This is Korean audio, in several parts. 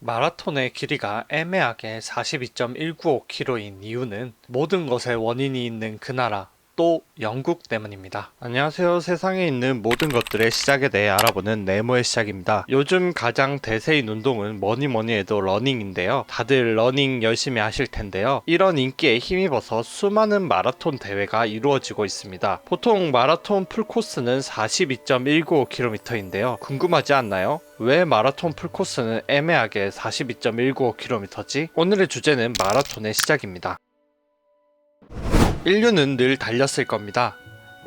마라톤의 길이가 애매하게 42.195km인 이유는 모든 것의 원인이 있는 그 나라, 또 영국 때문입니다. 안녕하세요. 세상에 있는 모든 것들의 시작에 대해 알아보는 네모의 시작입니다. 요즘 가장 대세인 운동은 뭐니 해도 러닝인데요. 다들 러닝 열심히 하실 텐데요. 이런 인기에 힘입어서 수많은 마라톤 대회가 이루어지고 있습니다. 보통 마라톤 풀코스는 42.195km인데요. 궁금하지 않나요? 왜 마라톤 풀코스는 애매하게 42.195km지? 오늘의 주제는 마라톤의 시작입니다. 인류는 늘 달렸을 겁니다.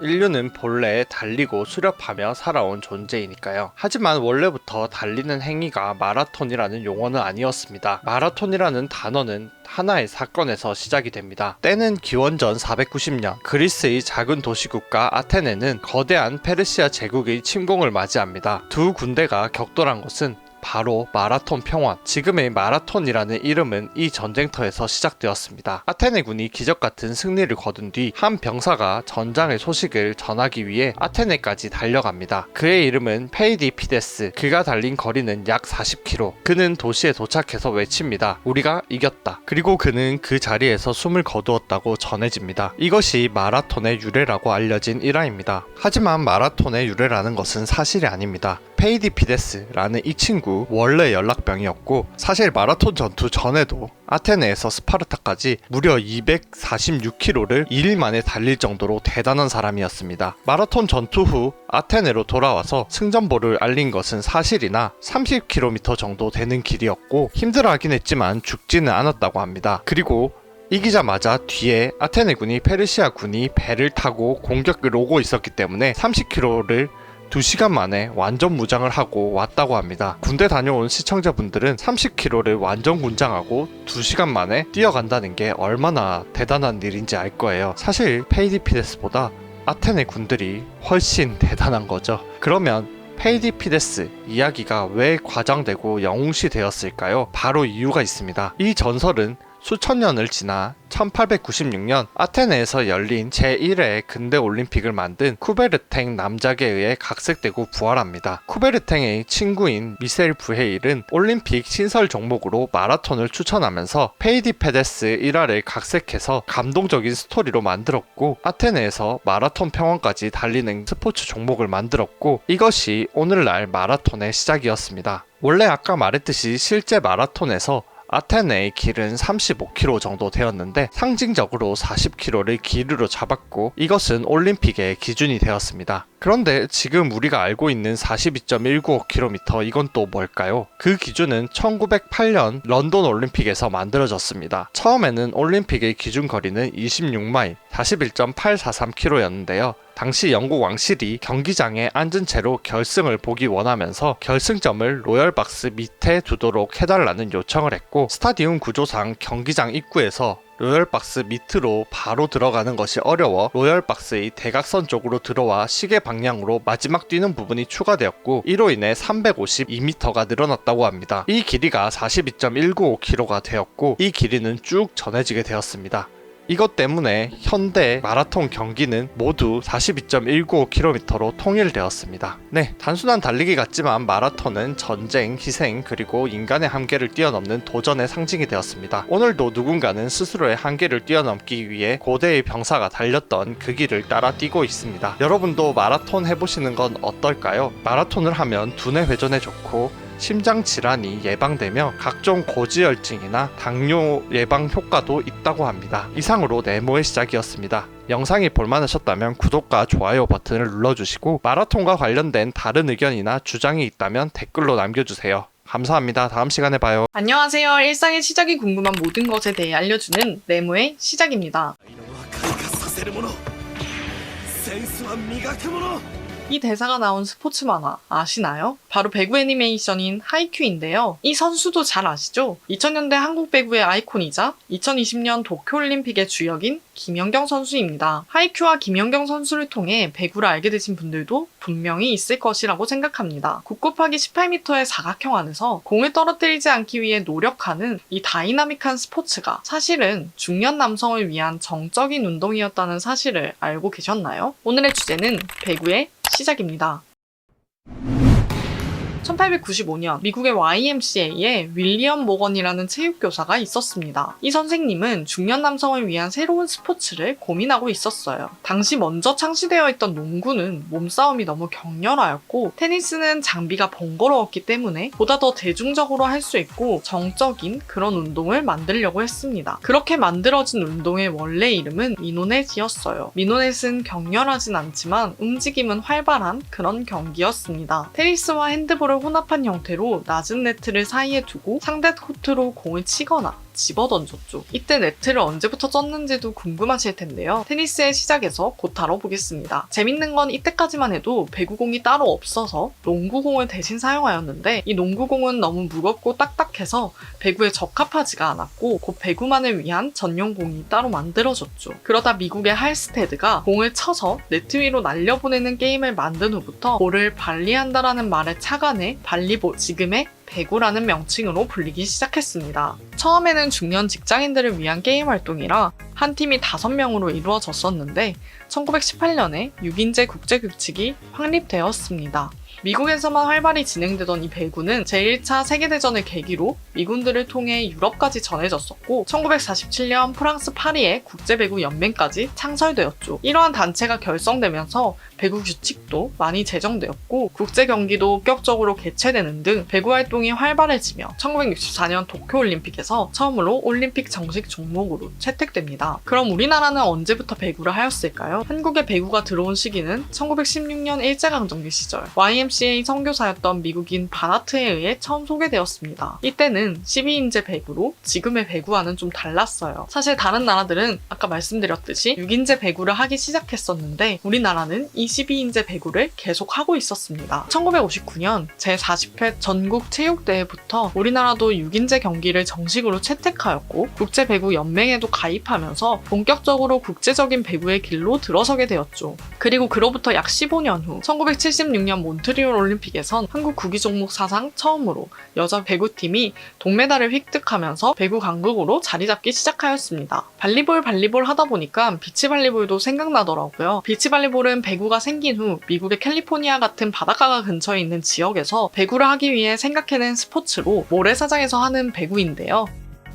인류는 본래 달리고 수렵하며 살아온 존재이니까요. 하지만 원래부터 달리는 행위가 마라톤이라는 용어는 아니었습니다. 마라톤이라는 단어는 하나의 사건에서 시작이 됩니다. 때는 기원전 490년 그리스의 작은 도시국가 아테네는 거대한 페르시아 제국의 침공을 맞이합니다. 두 군대가 격돌한 것은 바로 마라톤 평원, 지금의 마라톤이라는 이름은 이 전쟁터에서 시작되었습니다. 아테네군이 기적같은 승리를 거둔 뒤 한 병사가 전장의 소식을 전하기 위해 아테네까지 달려갑니다. 그의 이름은 페이디피데스. 그가 달린 거리는 약 40km. 그는 도시에 도착해서 외칩니다. 우리가 이겼다. 그리고 그는 그 자리에서 숨을 거두었다고 전해집니다. 이것이 마라톤의 유래라고 알려진 일화입니다. 하지만 마라톤의 유래라는 것은 사실이 아닙니다. 페이디피데스라는 이 친구 원래 연락병이었고, 사실 마라톤 전투 전에도 아테네에서 스파르타까지 무려 246km를 2일 만에 달릴 정도로 대단한 사람이었습니다. 마라톤 전투 후 아테네로 돌아와서 승전보를 알린 것은 사실이나 30km 정도 되는 길이었고, 힘들어하긴 했지만 죽지는 않았다고 합니다. 그리고 이기자마자 뒤에 아테네군이 페르시아군이 배를 타고 공격을 오고 있었기 때문에 30km를 2시간 만에 완전 무장을 하고 왔다고 합니다. 군대 다녀온 시청자분들은 30km를 완전 군장하고 2시간 만에 뛰어간다는 게 얼마나 대단한 일인지 알 거예요. 사실 페이디피데스보다 아테네 군들이 훨씬 대단한 거죠. 그러면 페이디피데스 이야기가 왜 과장되고 영웅시 되었을까요? 바로 이유가 있습니다. 이 전설은 수천 년을 지나 1896년 아테네에서 열린 제1회 근대 올림픽을 만든 쿠베르탱 남작에 의해 각색되고 부활합니다. 쿠베르탱의 친구인 미셀 부헤일은 올림픽 신설 종목으로 마라톤을 추천하면서 페이디피데스 일화를 각색해서 감동적인 스토리로 만들었고, 아테네에서 마라톤 평원까지 달리는 스포츠 종목을 만들었고, 이것이 오늘날 마라톤의 시작이었습니다. 원래 아까 말했듯이 실제 마라톤에서 아테네의 길은 35km 정도 되었는데 상징적으로 40km를 길이로 잡았고, 이것은 올림픽의 기준이 되었습니다. 그런데 지금 우리가 알고 있는 42.195km, 이건 또 뭘까요? 그 기준은 1908년 런던 올림픽에서 만들어졌습니다. 처음에는 올림픽의 기준 거리는 26마일, 41.843km였는데요. 당시 영국 왕실이 경기장에 앉은 채로 결승을 보기 원하면서 결승점을 로열박스 밑에 두도록 해달라는 요청을 했고, 스타디움 구조상 경기장 입구에서 로열박스 밑으로 바로 들어가는 것이 어려워 로열박스의 대각선 쪽으로 들어와 시계 방향으로 마지막 뛰는 부분이 추가되었고, 이로 인해 352m가 늘어났다고 합니다. 이 길이가 42.195km가 되었고, 이 길이는 쭉 전해지게 되었습니다. 이것 때문에 현대 마라톤 경기는 모두 42.195km로 통일되었습니다. 네, 단순한 달리기 같지만 마라톤은 전쟁, 희생, 그리고 인간의 한계를 뛰어넘는 도전의 상징이 되었습니다. 오늘도 누군가는 스스로의 한계를 뛰어넘기 위해 고대의 병사가 달렸던 그 길을 따라 뛰고 있습니다. 여러분도 마라톤 해보시는 건 어떨까요? 마라톤을 하면 두뇌 회전에 좋고 심장 질환이 예방되며 각종 고지혈증이나 당뇨 예방 효과도 있다고 합니다. 이상으로 네모의 시작이었습니다. 영상이 볼만하셨다면 구독과 좋아요 버튼을 눌러주시고, 마라톤과 관련된 다른 의견이나 주장이 있다면 댓글로 남겨주세요. 감사합니다. 다음 시간에 봐요. 안녕하세요. 일상의 시작이 궁금한 모든 것에 대해 알려주는 네모의 시작입니다. 이 대사가 나온 스포츠 만화 아시나요? 바로 배구 애니메이션인 하이큐인데요. 이 선수도 잘 아시죠? 2000년대 한국 배구의 아이콘이자 2020년 도쿄올림픽의 주역인 김연경 선수입니다. 하이큐와 김연경 선수를 통해 배구를 알게 되신 분들도 분명히 있을 것이라고 생각합니다. 9 곱하기 18m의 사각형 안에서 공을 떨어뜨리지 않기 위해 노력하는 이 다이나믹한 스포츠가 사실은 중년 남성을 위한 정적인 운동이었다는 사실을 알고 계셨나요? 오늘의 주제는 배구의 시작입니다. 1895년 미국의 YMCA에 윌리엄 모건이라는 체육교사가 있었습니다. 이 선생님은 중년 남성을 위한 새로운 스포츠를 고민하고 있었어요. 당시 먼저 창시되어 있던 농구는 몸싸움이 너무 격렬하였고 테니스는 장비가 번거로웠기 때문에 보다 더 대중적으로 할 수 있고 정적인 그런 운동을 만들려고 했습니다. 그렇게 만들어진 운동의 원래 이름은 미노넷이었어요. 미노넷은 격렬하진 않지만 움직임은 활발한 그런 경기였습니다. 테니스와 핸드볼을 혼합한 형태로 낮은 네트를 사이에 두고 상대 코트로 공을 치거나 집어던졌죠. 이때 네트를 언제부터 쪘는지도 궁금하실 텐데요. 테니스의 시작에서 곧 다뤄보겠습니다. 재밌는 건 이때까지만 해도 배구공이 따로 없어서 농구공을 대신 사용하였는데 이 농구공은 너무 무겁고 딱딱해서 배구에 적합하지가 않았고 곧 배구만을 위한 전용 공이 따로 만들어졌죠. 그러다 미국의 할스테드가 공을 쳐서 네트 위로 날려보내는 게임을 만든 후부터 볼을 발리한다라는 말에 착안해 발리볼, 지금의 배구라는 명칭으로 불리기 시작했습니다. 처음에는 중년 직장인들을 위한 게임 활동이라 한 팀이 5명으로 이루어졌었는데 1918년에 6인제 국제규칙이 확립되었습니다. 미국에서만 활발히 진행되던 이 배구는 제1차 세계대전을 계기로 미군들을 통해 유럽까지 전해졌었고 1947년 프랑스 파리에 국제배구 연맹까지 창설되었죠. 이러한 단체가 결성되면서 배구 규칙도 많이 제정되었고 국제 경기도 본격적으로 개최되는 등 배구 활동이 활발해지며 1964년 도쿄올림픽에서 처음으로 올림픽 정식 종목으로 채택됩니다. 그럼 우리나라는 언제부터 배구를 하였을까요? 한국에 배구가 들어온 시기는 1916년 일제강점기 시절 YMCA 선교사였던 미국인 바나트에 의해 처음 소개되었습니다. 이때는 12인제 배구로 지금의 배구와는 좀 달랐어요. 사실 다른 나라들은 아까 말씀드렸듯이 6인제 배구를 하기 시작했었는데 우리나라는 이 12인제 배구를 계속 하고 있었습니다. 1959년 제40회 전국체육대회부터 우리나라도 6인제 경기를 정식으로 채택하였고 국제배구연맹에도 가입하면서 본격적으로 국제적인 배구의 길로 들어서게 되었죠. 그리고 그로부터 약 15년 후 1976년 몬트리올 올림픽에선 한국 구기 종목 사상 처음으로 여자 배구팀이 동메달을 획득하면서 배구 강국으로 자리 잡기 시작하였습니다. 발리볼 하다 보니까 비치발리볼도 생각나더라고요. 비치발리볼은 배구가 생긴 후 미국의 캘리포니아 같은 바닷가가 근처에 있는 지역에서 배구를 하기 위해 생각해낸 스포츠로 모래사장에서 하는 배구인데요.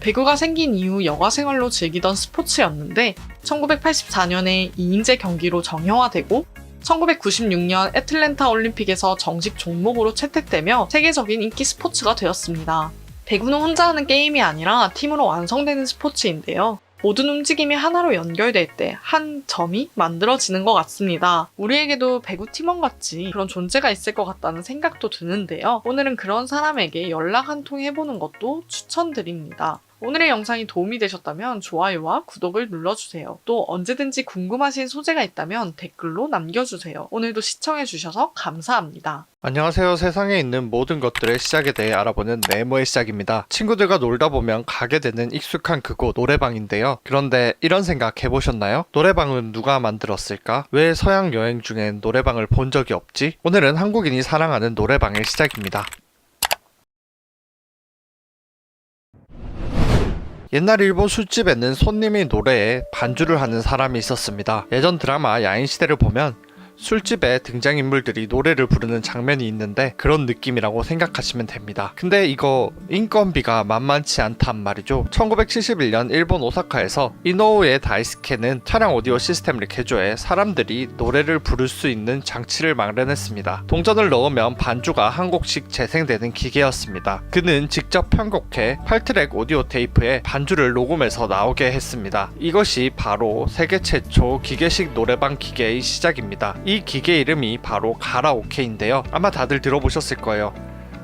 배구가 생긴 이후 여가생활로 즐기던 스포츠였는데 1984년에 2인제 경기로 정형화되고 1996년 애틀랜타 올림픽에서 정식 종목으로 채택되며 세계적인 인기 스포츠가 되었습니다. 배구는 혼자 하는 게임이 아니라 팀으로 완성되는 스포츠인데요. 모든 움직임이 하나로 연결될 때 한 점이 만들어지는 것 같습니다. 우리에게도 배구 팀원같이 그런 존재가 있을 것 같다는 생각도 드는데요. 오늘은 그런 사람에게 연락 한 통 해보는 것도 추천드립니다. 오늘의 영상이 도움이 되셨다면 좋아요와 구독을 눌러주세요. 또 언제든지 궁금하신 소재가 있다면 댓글로 남겨주세요. 오늘도 시청해주셔서 감사합니다. 안녕하세요. 세상에 있는 모든 것들의 시작에 대해 알아보는 네모의 시작입니다. 친구들과 놀다 보면 가게 되는 익숙한 그곳 노래방인데요. 그런데 이런 생각 해보셨나요? 노래방은 누가 만들었을까? 왜 서양 여행 중엔 노래방을 본 적이 없지? 오늘은 한국인이 사랑하는 노래방의 시작입니다. 옛날 일본 술집에는 손님이 노래에 반주를 하는 사람이 있었습니다. 예전 드라마 야인시대를 보면 술집에 등장인물들이 노래를 부르는 장면이 있는데 그런 느낌이라고 생각하시면 됩니다. 근데 이거 인건비가 만만치 않단 말이죠. 1971년 일본 오사카에서 이노우에 다이스케는 차량 오디오 시스템을 개조해 사람들이 노래를 부를 수 있는 장치를 마련했습니다. 동전을 넣으면 반주가 한 곡씩 재생되는 기계였습니다. 그는 직접 편곡해 8트랙 오디오 테이프에 반주를 녹음해서 나오게 했습니다. 이것이 바로 세계 최초 기계식 노래방 기계의 시작입니다. 이 기계 이름이 바로 가라오케인데요. 아마 다들 들어보셨을 거예요.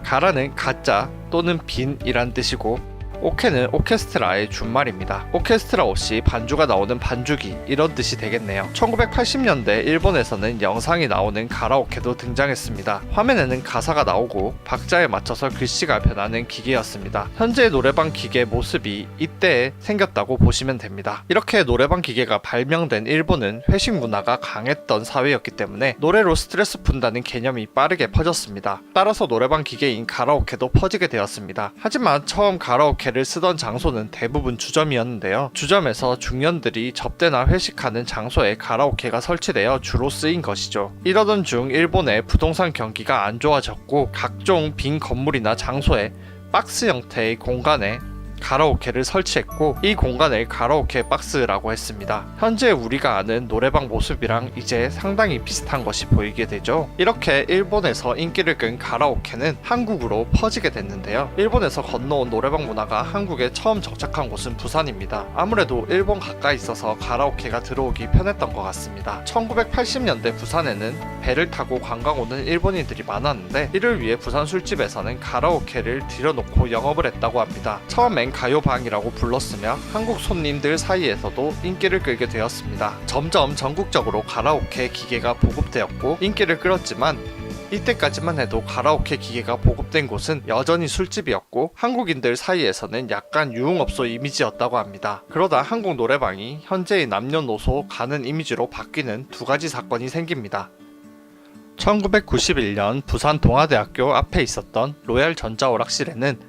가라는 가짜 또는 빈이란 뜻이고 오케는 오케스트라의 준말입니다. 오케스트라 없이 반주가 나오는 반주기 이런 뜻이 되겠네요. 1980년대 일본에서는 영상이 나오는 가라오케도 등장했습니다. 화면에는 가사가 나오고 박자에 맞춰서 글씨가 변하는 기계였습니다. 현재의 노래방 기계 모습이 이때 생겼다고 보시면 됩니다. 이렇게 노래방 기계가 발명된 일본은 회식 문화가 강했던 사회였기 때문에 노래로 스트레스 푼다는 개념이 빠르게 퍼졌습니다. 따라서 노래방 기계인 가라오케도 퍼지게 되었습니다. 하지만 처음 가라오케 가라오케를 쓰던 장소는 대부분 주점이었는데요. 주점에서 중년들이 접대나 회식하는 장소에 가라오케가 설치되어 주로 쓰인 것이죠. 이러던 중 일본의 부동산 경기가 안 좋아졌고 각종 빈 건물이나 장소에 박스 형태의 공간에 가라오케를 설치했고 이 공간을 가라오케 박스라고 했습니다. 현재 우리가 아는 노래방 모습이랑 이제 상당히 비슷한 것이 보이게 되죠. 이렇게 일본에서 인기를 끈 가라오케는 한국으로 퍼지게 됐는데요. 일본에서 건너온 노래방 문화가 한국에 처음 정착한 곳은 부산입니다. 아무래도 일본 가까이 있어서 가라오케가 들어오기 편했던 것 같습니다. 1980년대 부산에는 배를 타고 관광 오는 일본인들이 많았는데 이를 위해 부산 술집에서는 가라오케를 들여놓고 영업을 했다고 합니다. 처음엔 가요방이라고 불렀으며 한국 손님들 사이에서도 인기를 끌게 되었습니다. 점점 전국적으로 가라오케 기계가 보급되었고 인기를 끌었지만 이때까지만 해도 가라오케 기계가 보급된 곳은 여전히 술집이었고 한국인들 사이에서는 약간 유흥업소 이미지였다고 합니다. 그러다 한국 노래방이 현재의 남녀노소 가는 이미지로 바뀌는 두 가지 사건이 생깁니다. 1991년 부산 동아대학교 앞에 있었던 로얄 전자오락실에는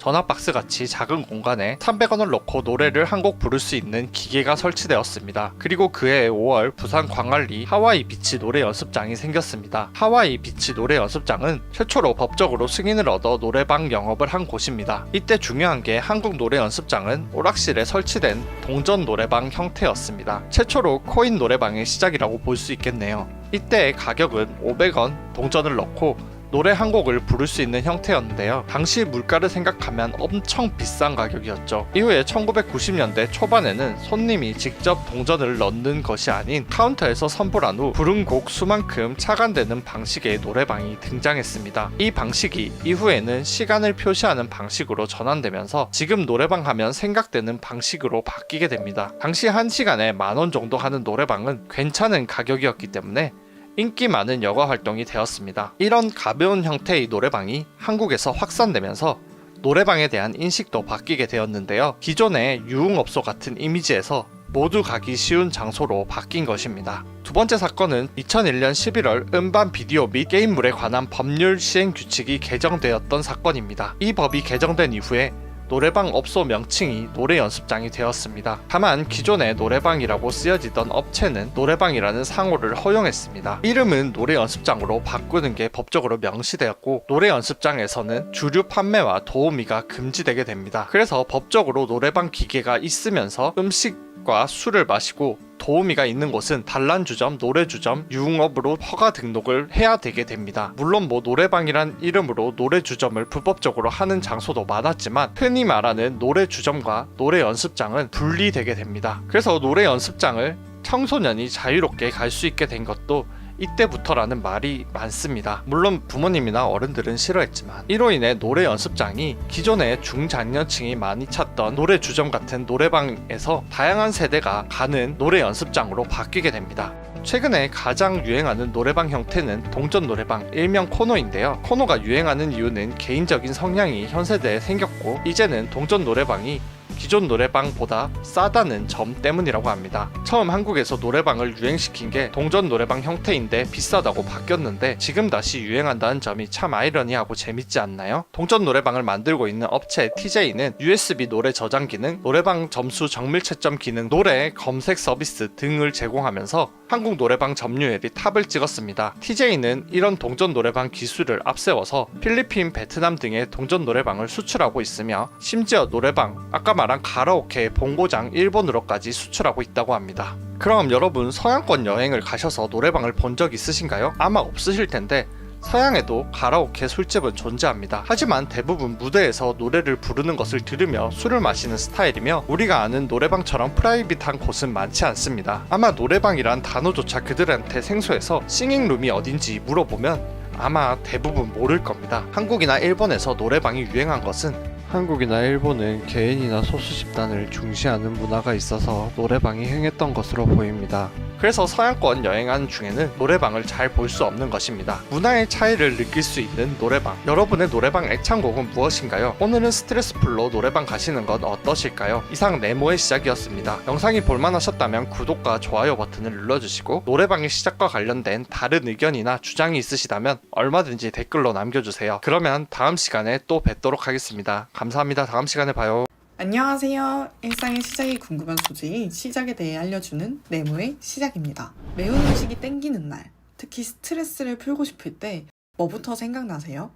전화박스 같이 작은 공간에 300원을 넣고 노래를 한 곡 부를 수 있는 기계가 설치되었습니다. 그리고 그해 5월 부산 광안리 하와이 비치 노래 연습장이 생겼습니다. 하와이 비치 노래 연습장은 최초로 법적으로 승인을 얻어 노래방 영업을 한 곳입니다. 이때 중요한 게 한국 노래 연습장은 오락실에 설치된 동전 노래방 형태였습니다. 최초로 코인 노래방의 시작이라고 볼 수 있겠네요. 이때의 가격은 500원 동전을 넣고 노래 한 곡을 부를 수 있는 형태였는데요. 당시 물가를 생각하면 엄청 비싼 가격이었죠. 이후에 1990년대 초반에는 손님이 직접 동전을 넣는 것이 아닌 카운터에서 선불한 후 부른 곡 수만큼 차감되는 방식의 노래방이 등장했습니다. 이 방식이 이후에는 시간을 표시하는 방식으로 전환되면서 지금 노래방 하면 생각되는 방식으로 바뀌게 됩니다. 당시 1시간에 10,000원 정도 하는 노래방은 괜찮은 가격이었기 때문에 인기 많은 여가 활동이 되었습니다. 이런 가벼운 형태의 노래방이 한국에서 확산되면서 노래방에 대한 인식도 바뀌게 되었는데요. 기존의 유흥업소 같은 이미지에서 모두 가기 쉬운 장소로 바뀐 것입니다. 두 번째 사건은 2001년 11월 음반 비디오 및 게임물에 관한 법률 시행 규칙이 개정되었던 사건입니다. 이 법이 개정된 이후에 노래방 업소 명칭이 노래 연습장이 되었습니다. 다만 기존의 노래방이라고 쓰여지던 업체는 노래방이라는 상호를 허용했습니다. 이름은 노래 연습장으로 바꾸는 게 법적으로 명시되었고 노래 연습장에서는 주류 판매와 도우미가 금지되게 됩니다. 그래서 법적으로 노래방 기계가 있으면서 음식과 술을 마시고 도우미가 있는 곳은 단란주점, 노래주점, 유흥업으로 허가 등록을 해야 되게 됩니다. 물론 노래방이란 이름으로 노래주점을 불법적으로 하는 장소도 많았지만 흔히 말하는 노래주점과 노래연습장은 분리되게 됩니다. 그래서 노래연습장을 청소년이 자유롭게 갈 수 있게 된 것도 이때부터라는 말이 많습니다. 물론 부모님이나 어른들은 싫어했지만 이로 인해 노래 연습장이 기존의 중장년층이 많이 찾던 노래 주점 같은 노래방에서 다양한 세대가 가는 노래 연습장으로 바뀌게 됩니다. 최근에 가장 유행하는 노래방 형태는 동전 노래방, 일명 코노인데요. 코노가 유행하는 이유는 개인적인 성향이 현 세대에 생겼고 이제는 동전 노래방이 기존 노래방보다 싸다는 점 때문이라고 합니다. 처음 한국에서 노래방을 유행시킨 게 동전 노래방 형태인데 비싸다고 바뀌었는데 지금 다시 유행한다는 점이 참 아이러니하고 재밌지 않나요? 동전 노래방을 만들고 있는 업체 TJ는 USB 노래 저장 기능, 노래방 점수 정밀 채점 기능, 노래 검색 서비스 등을 제공하면서 한국 노래방 점유율이 탑을 찍었습니다. TJ는 이런 동전 노래방 기술을 앞세워서 필리핀, 베트남 등의 동전 노래방을 수출하고 있으며 심지어 노래방, 아까 말한 가라오케 본고장 일본으로까지 수출하고 있다고 합니다. 그럼 여러분 서양권 여행을 가셔서 노래방을 본 적 있으신가요? 아마 없으실 텐데 서양에도 가라오케 술집은 존재합니다. 하지만 대부분 무대에서 노래를 부르는 것을 들으며 술을 마시는 스타일이며 우리가 아는 노래방처럼 프라이빗한 곳은 많지 않습니다. 아마 노래방이란 단어조차 그들한테 생소해서 싱잉룸이 어딘지 물어보면 아마 대부분 모를 겁니다. 한국이나 일본에서 노래방이 유행한 것은 한국이나 일본은 개인이나 소수 집단을 중시하는 문화가 있어서 노래방이 흥했던 것으로 보입니다. 그래서 서양권 여행하는 중에는 노래방을 잘 볼 수 없는 것입니다. 문화의 차이를 느낄 수 있는 노래방. 여러분의 노래방 애창곡은 무엇인가요? 오늘은 스트레스 풀로 노래방 가시는 건 어떠실까요? 이상 네모의 시작이었습니다. 영상이 볼만하셨다면 구독과 좋아요 버튼을 눌러주시고 노래방의 시작과 관련된 다른 의견이나 주장이 있으시다면 얼마든지 댓글로 남겨주세요. 그러면 다음 시간에 또 뵙도록 하겠습니다. 감사합니다. 다음 시간에 봐요. 안녕하세요. 일상의 시작이 궁금한 소재인 시작에 대해 알려주는 네모의 시작입니다. 매운 음식이 땡기는 날, 특히 스트레스를 풀고 싶을 때 뭐부터 생각나세요?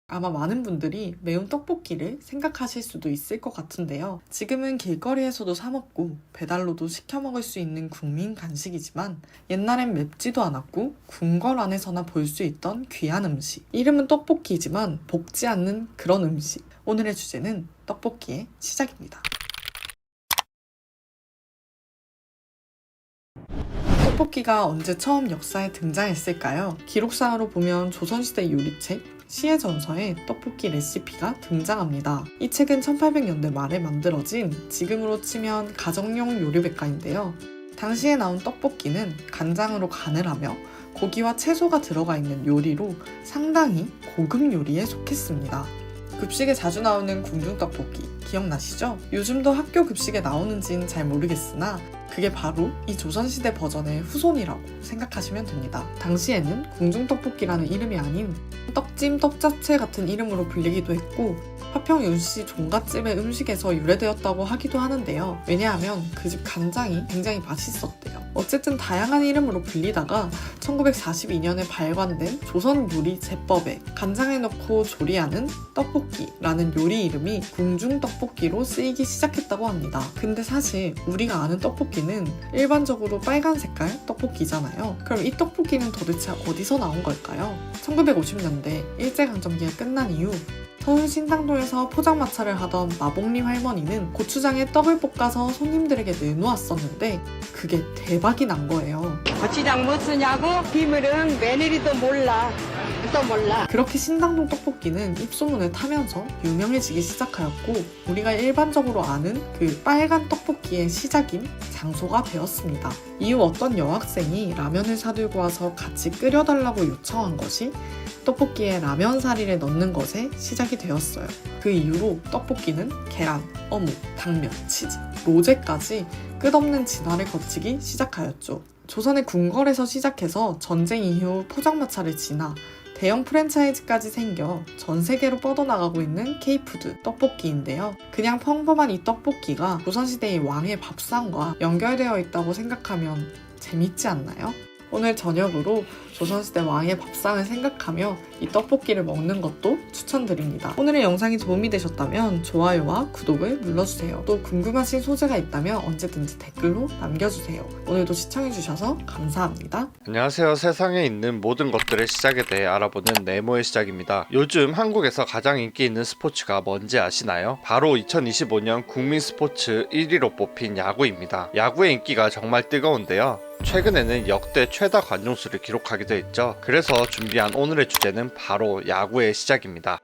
아마 많은 분들이 매운 떡볶이를 생각하실 수도 있을 것 같은데요. 지금은 길거리에서도 사 먹고 배달로도 시켜 먹을 수 있는 국민 간식이지만 옛날엔 맵지도 않았고 궁궐 안에서나 볼 수 있던 귀한 음식. 이름은 떡볶이지만 볶지 않는 그런 음식. 오늘의 주제는 떡볶이의 시작입니다. 떡볶이가 언제 처음 역사에 등장했을까요? 기록상으로 보면 조선시대 요리책 시의 전서에 떡볶이 레시피가 등장합니다. 이 책은 1800년대 말에 만들어진 지금으로 치면 가정용 요리백과인데요. 당시에 나온 떡볶이는 간장으로 간을 하며 고기와 채소가 들어가 있는 요리로 상당히 고급 요리에 속했습니다. 급식에 자주 나오는 궁중떡볶이 기억나시죠? 요즘도 학교 급식에 나오는지는 잘 모르겠으나 그게 바로 이 조선시대 버전의 후손이라고 생각하시면 됩니다. 당시에는 궁중떡볶이라는 이름이 아닌 떡찜, 떡자체 같은 이름으로 불리기도 했고 화평 윤씨 종갓집의 음식에서 유래되었다고 하기도 하는데요. 왜냐하면 그 집 간장이 굉장히 맛있었대요. 어쨌든 다양한 이름으로 불리다가 1942년에 발간된 조선 요리 제법에 간장에 넣고 조리하는 떡볶이라는 요리 이름이 궁중떡볶이로 쓰이기 시작했다고 합니다. 근데 사실 우리가 아는 떡볶이는 일반적으로 빨간 색깔 떡볶이잖아요. 그럼 이 떡볶이는 도대체 어디서 나온 걸까요? 1950년대 일제강점기가 끝난 이후 서울 신당동에서 포장마차를 하던 마복리 할머니는 고추장에 떡을 볶아서 손님들에게 내놓았었는데 그게 대박이 난 거예요. 고추장 못 쓰냐고? 비밀은 며느리도 몰라. 또 몰라. 그렇게 신당동 떡볶이는 입소문을 타면서 유명해지기 시작하였고 우리가 일반적으로 아는 그 빨간 떡볶이의 시작인 장소가 되었습니다. 이후 어떤 여학생이 라면을 사들고 와서 같이 끓여달라고 요청한 것이 떡볶이에 라면 사리를 넣는 것에 시작이 되었어요. 그 이후로 떡볶이는 계란, 어묵, 당면, 치즈, 로제까지 끝없는 진화를 거치기 시작하였죠. 조선의 궁궐에서 시작해서 전쟁 이후 포장마차를 지나 대형 프랜차이즈까지 생겨 전 세계로 뻗어나가고 있는 K푸드 떡볶이인데요. 그냥 평범한 이 떡볶이가 조선시대의 왕의 밥상과 연결되어 있다고 생각하면 재밌지 않나요? 오늘 저녁으로 조선시대 왕의 밥상을 생각하며 이 떡볶이를 먹는 것도 추천드립니다. 오늘의 영상이 도움이 되셨다면 좋아요와 구독을 눌러주세요. 또 궁금하신 소재가 있다면 언제든지 댓글로 남겨주세요. 오늘도 시청해주셔서 감사합니다. 안녕하세요. 세상에 있는 모든 것들의 시작에 대해 알아보는 네모의 시작입니다. 요즘 한국에서 가장 인기 있는 스포츠가 뭔지 아시나요? 바로 2025년 국민 스포츠 1위로 뽑힌 야구입니다. 야구의 인기가 정말 뜨거운데요. 최근에는 역대 최다 관중수를 기록하기도 했죠. 그래서 준비한 오늘의 주제는 바로 야구의 시작입니다.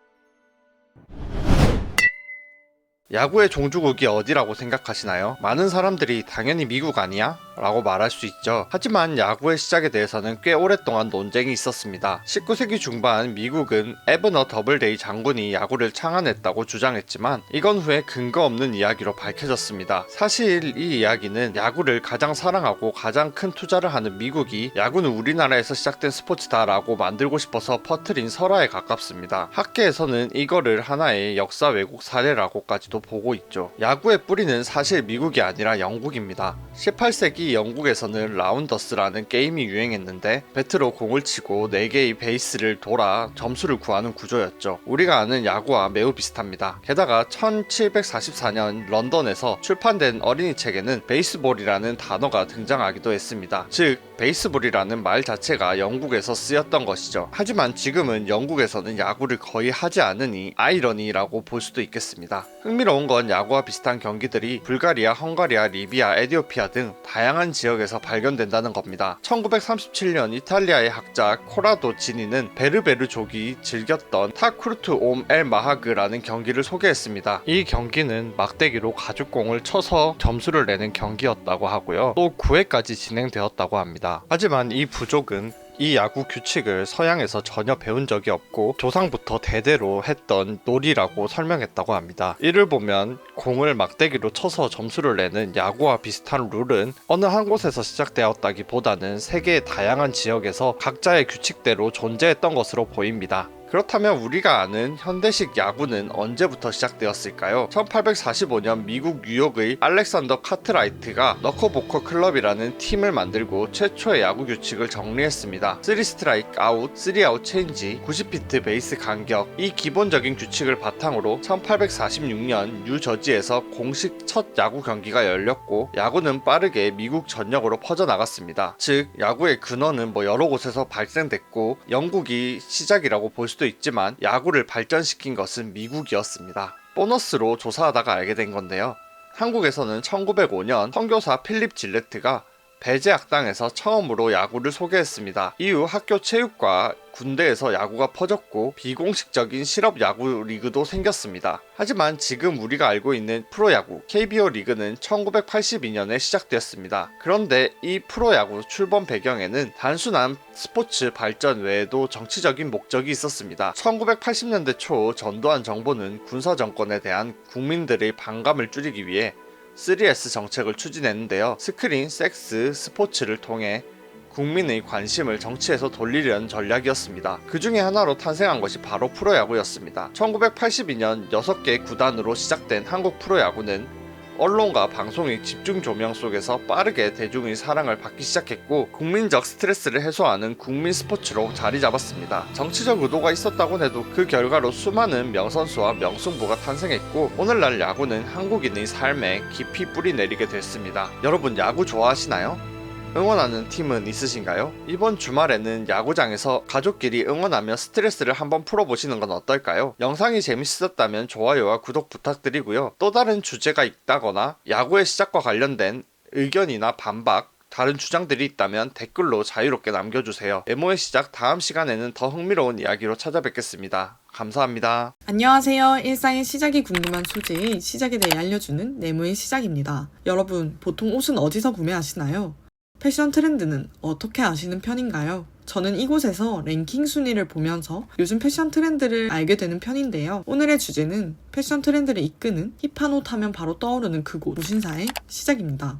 야구의 종주국이 어디라고 생각하시나요? 많은 사람들이 당연히 미국 아니야? 라고 말할 수 있죠. 하지만 야구의 시작에 대해서는 꽤 오랫동안 논쟁이 있었습니다. 19세기 중반 미국은 에브너 더블데이 장군이 야구를 창안했다고 주장했지만 이건 후에 근거 없는 이야기로 밝혀졌습니다. 사실 이 이야기는 야구를 가장 사랑하고 가장 큰 투자를 하는 미국이 야구는 우리나라에서 시작된 스포츠다 라고 만들고 싶어서 퍼뜨린 설화에 가깝습니다. 학계에서는 이거를 하나의 역사 왜곡 사례라고까지도 보고 있죠. 야구의 뿌리는 사실 미국이 아니라 영국입니다. 18세기 영국에서는 라운더스라는 게임이 유행했는데 배트로 공을 치고 4개의 베이스를 돌아 점수를 구하는 구조였죠. 우리가 아는 야구와 매우 비슷합니다. 게다가 1744년 런던에서 출판된 어린이 책에는 베이스볼이라는 단어가 등장하기도 했습니다. 즉 베이스볼이라는 말 자체가 영국에서 쓰였던 것이죠. 하지만 지금은 영국에서는 야구를 거의 하지 않으니 아이러니라고 볼 수도 있겠습니다. 흥미로운 흥미로운 건 야구와 비슷한 경기들이 불가리아, 헝가리아, 리비아, 에티오피아 등 다양한 지역에서 발견된다는 겁니다. 1937년 이탈리아의 학자 코라도 지니는 베르베르족이 즐겼던 타쿠르트 옴 엘 마하그라는 경기를 소개했습니다. 이 경기는 막대기로 가죽공을 쳐서 점수를 내는 경기였다고 하고요. 또 9회까지 진행되었다고 합니다. 하지만 이 부족은 이 야구 규칙을 서양에서 전혀 배운 적이 없고 조상부터 대대로 했던 놀이라고 설명했다고 합니다. 이를 보면 공을 막대기로 쳐서 점수를 내는 야구와 비슷한 룰은 어느 한 곳에서 시작되었다기보다는 세계의 다양한 지역에서 각자의 규칙대로 존재했던 것으로 보입니다. 그렇다면 우리가 아는 현대식 야구는 언제부터 시작되었을까요? 1845년 미국 뉴욕의 알렉산더 카트라이트가 너커보커 클럽이라는 팀을 만들고 최초의 야구 규칙을 정리했습니다. 3 스트라이크 아웃, 3 아웃 체인지, 90피트 베이스 간격, 이 기본적인 규칙을 바탕으로 1846년 뉴저지에서 공식 첫 야구 경기가 열렸고 야구는 빠르게 미국 전역으로 퍼져나갔습니다. 즉 야구의 근원은 여러 곳에서 발생됐고 영국이 시작이라고 볼 수도 있지만 야구를 발전시킨 것은 미국이었습니다. 보너스로 조사하다가 알게 된 건데요. 한국에서는 1905년 선교사 필립 질레트가 배제 학당에서 처음으로 야구를 소개했습니다. 이후 학교 체육과 군대에서 야구가 퍼졌고 비공식적인 실업 야구 리그도 생겼습니다. 하지만 지금 우리가 알고 있는 프로야구 KBO 리그는 1982년에 시작되었습니다. 그런데 이 프로야구 출범 배경에는 단순한 스포츠 발전 외에도 정치적인 목적이 있었습니다. 1980년대 초 전두환 정부는 군사 정권에 대한 국민들의 반감을 줄이기 위해 3S 정책을 추진했는데요. 스크린, 섹스, 스포츠를 통해 국민의 관심을 정치에서 돌리려는 전략이었습니다. 그 중에 하나로 탄생한 것이 바로 프로야구였습니다. 1982년 6개 구단으로 시작된 한국 프로야구는 언론과 방송의 집중 조명 속에서 빠르게 대중의 사랑을 받기 시작했고 국민적 스트레스를 해소하는 국민 스포츠로 자리 잡았습니다. 정치적 의도가 있었다곤 해도 그 결과로 수많은 명선수와 명승부가 탄생했고 오늘날 야구는 한국인의 삶에 깊이 뿌리 내리게 됐습니다. 여러분 야구 좋아하시나요? 응원하는 팀은 있으신가요? 이번 주말에는 야구장에서 가족끼리 응원하며 스트레스를 한번 풀어보시는 건 어떨까요? 영상이 재밌으셨다면 좋아요와 구독 부탁드리고요. 또 다른 주제가 있다거나 야구의 시작과 관련된 의견이나 반박, 다른 주장들이 있다면 댓글로 자유롭게 남겨주세요. 네모의 시작 다음 시간에는 더 흥미로운 이야기로 찾아뵙겠습니다. 감사합니다. 안녕하세요. 일상의 시작이 궁금한 소재의 시작에 대해 알려주는 네모의 시작입니다. 여러분, 보통 옷은 어디서 구매하시나요? 패션 트렌드는 어떻게 아시는 편인가요? 저는 이곳에서 랭킹 순위를 보면서 요즘 패션 트렌드를 알게 되는 편인데요. 오늘의 주제는 패션 트렌드를 이끄는 힙한 옷 하면 바로 떠오르는 그곳, 무신사의 시작입니다.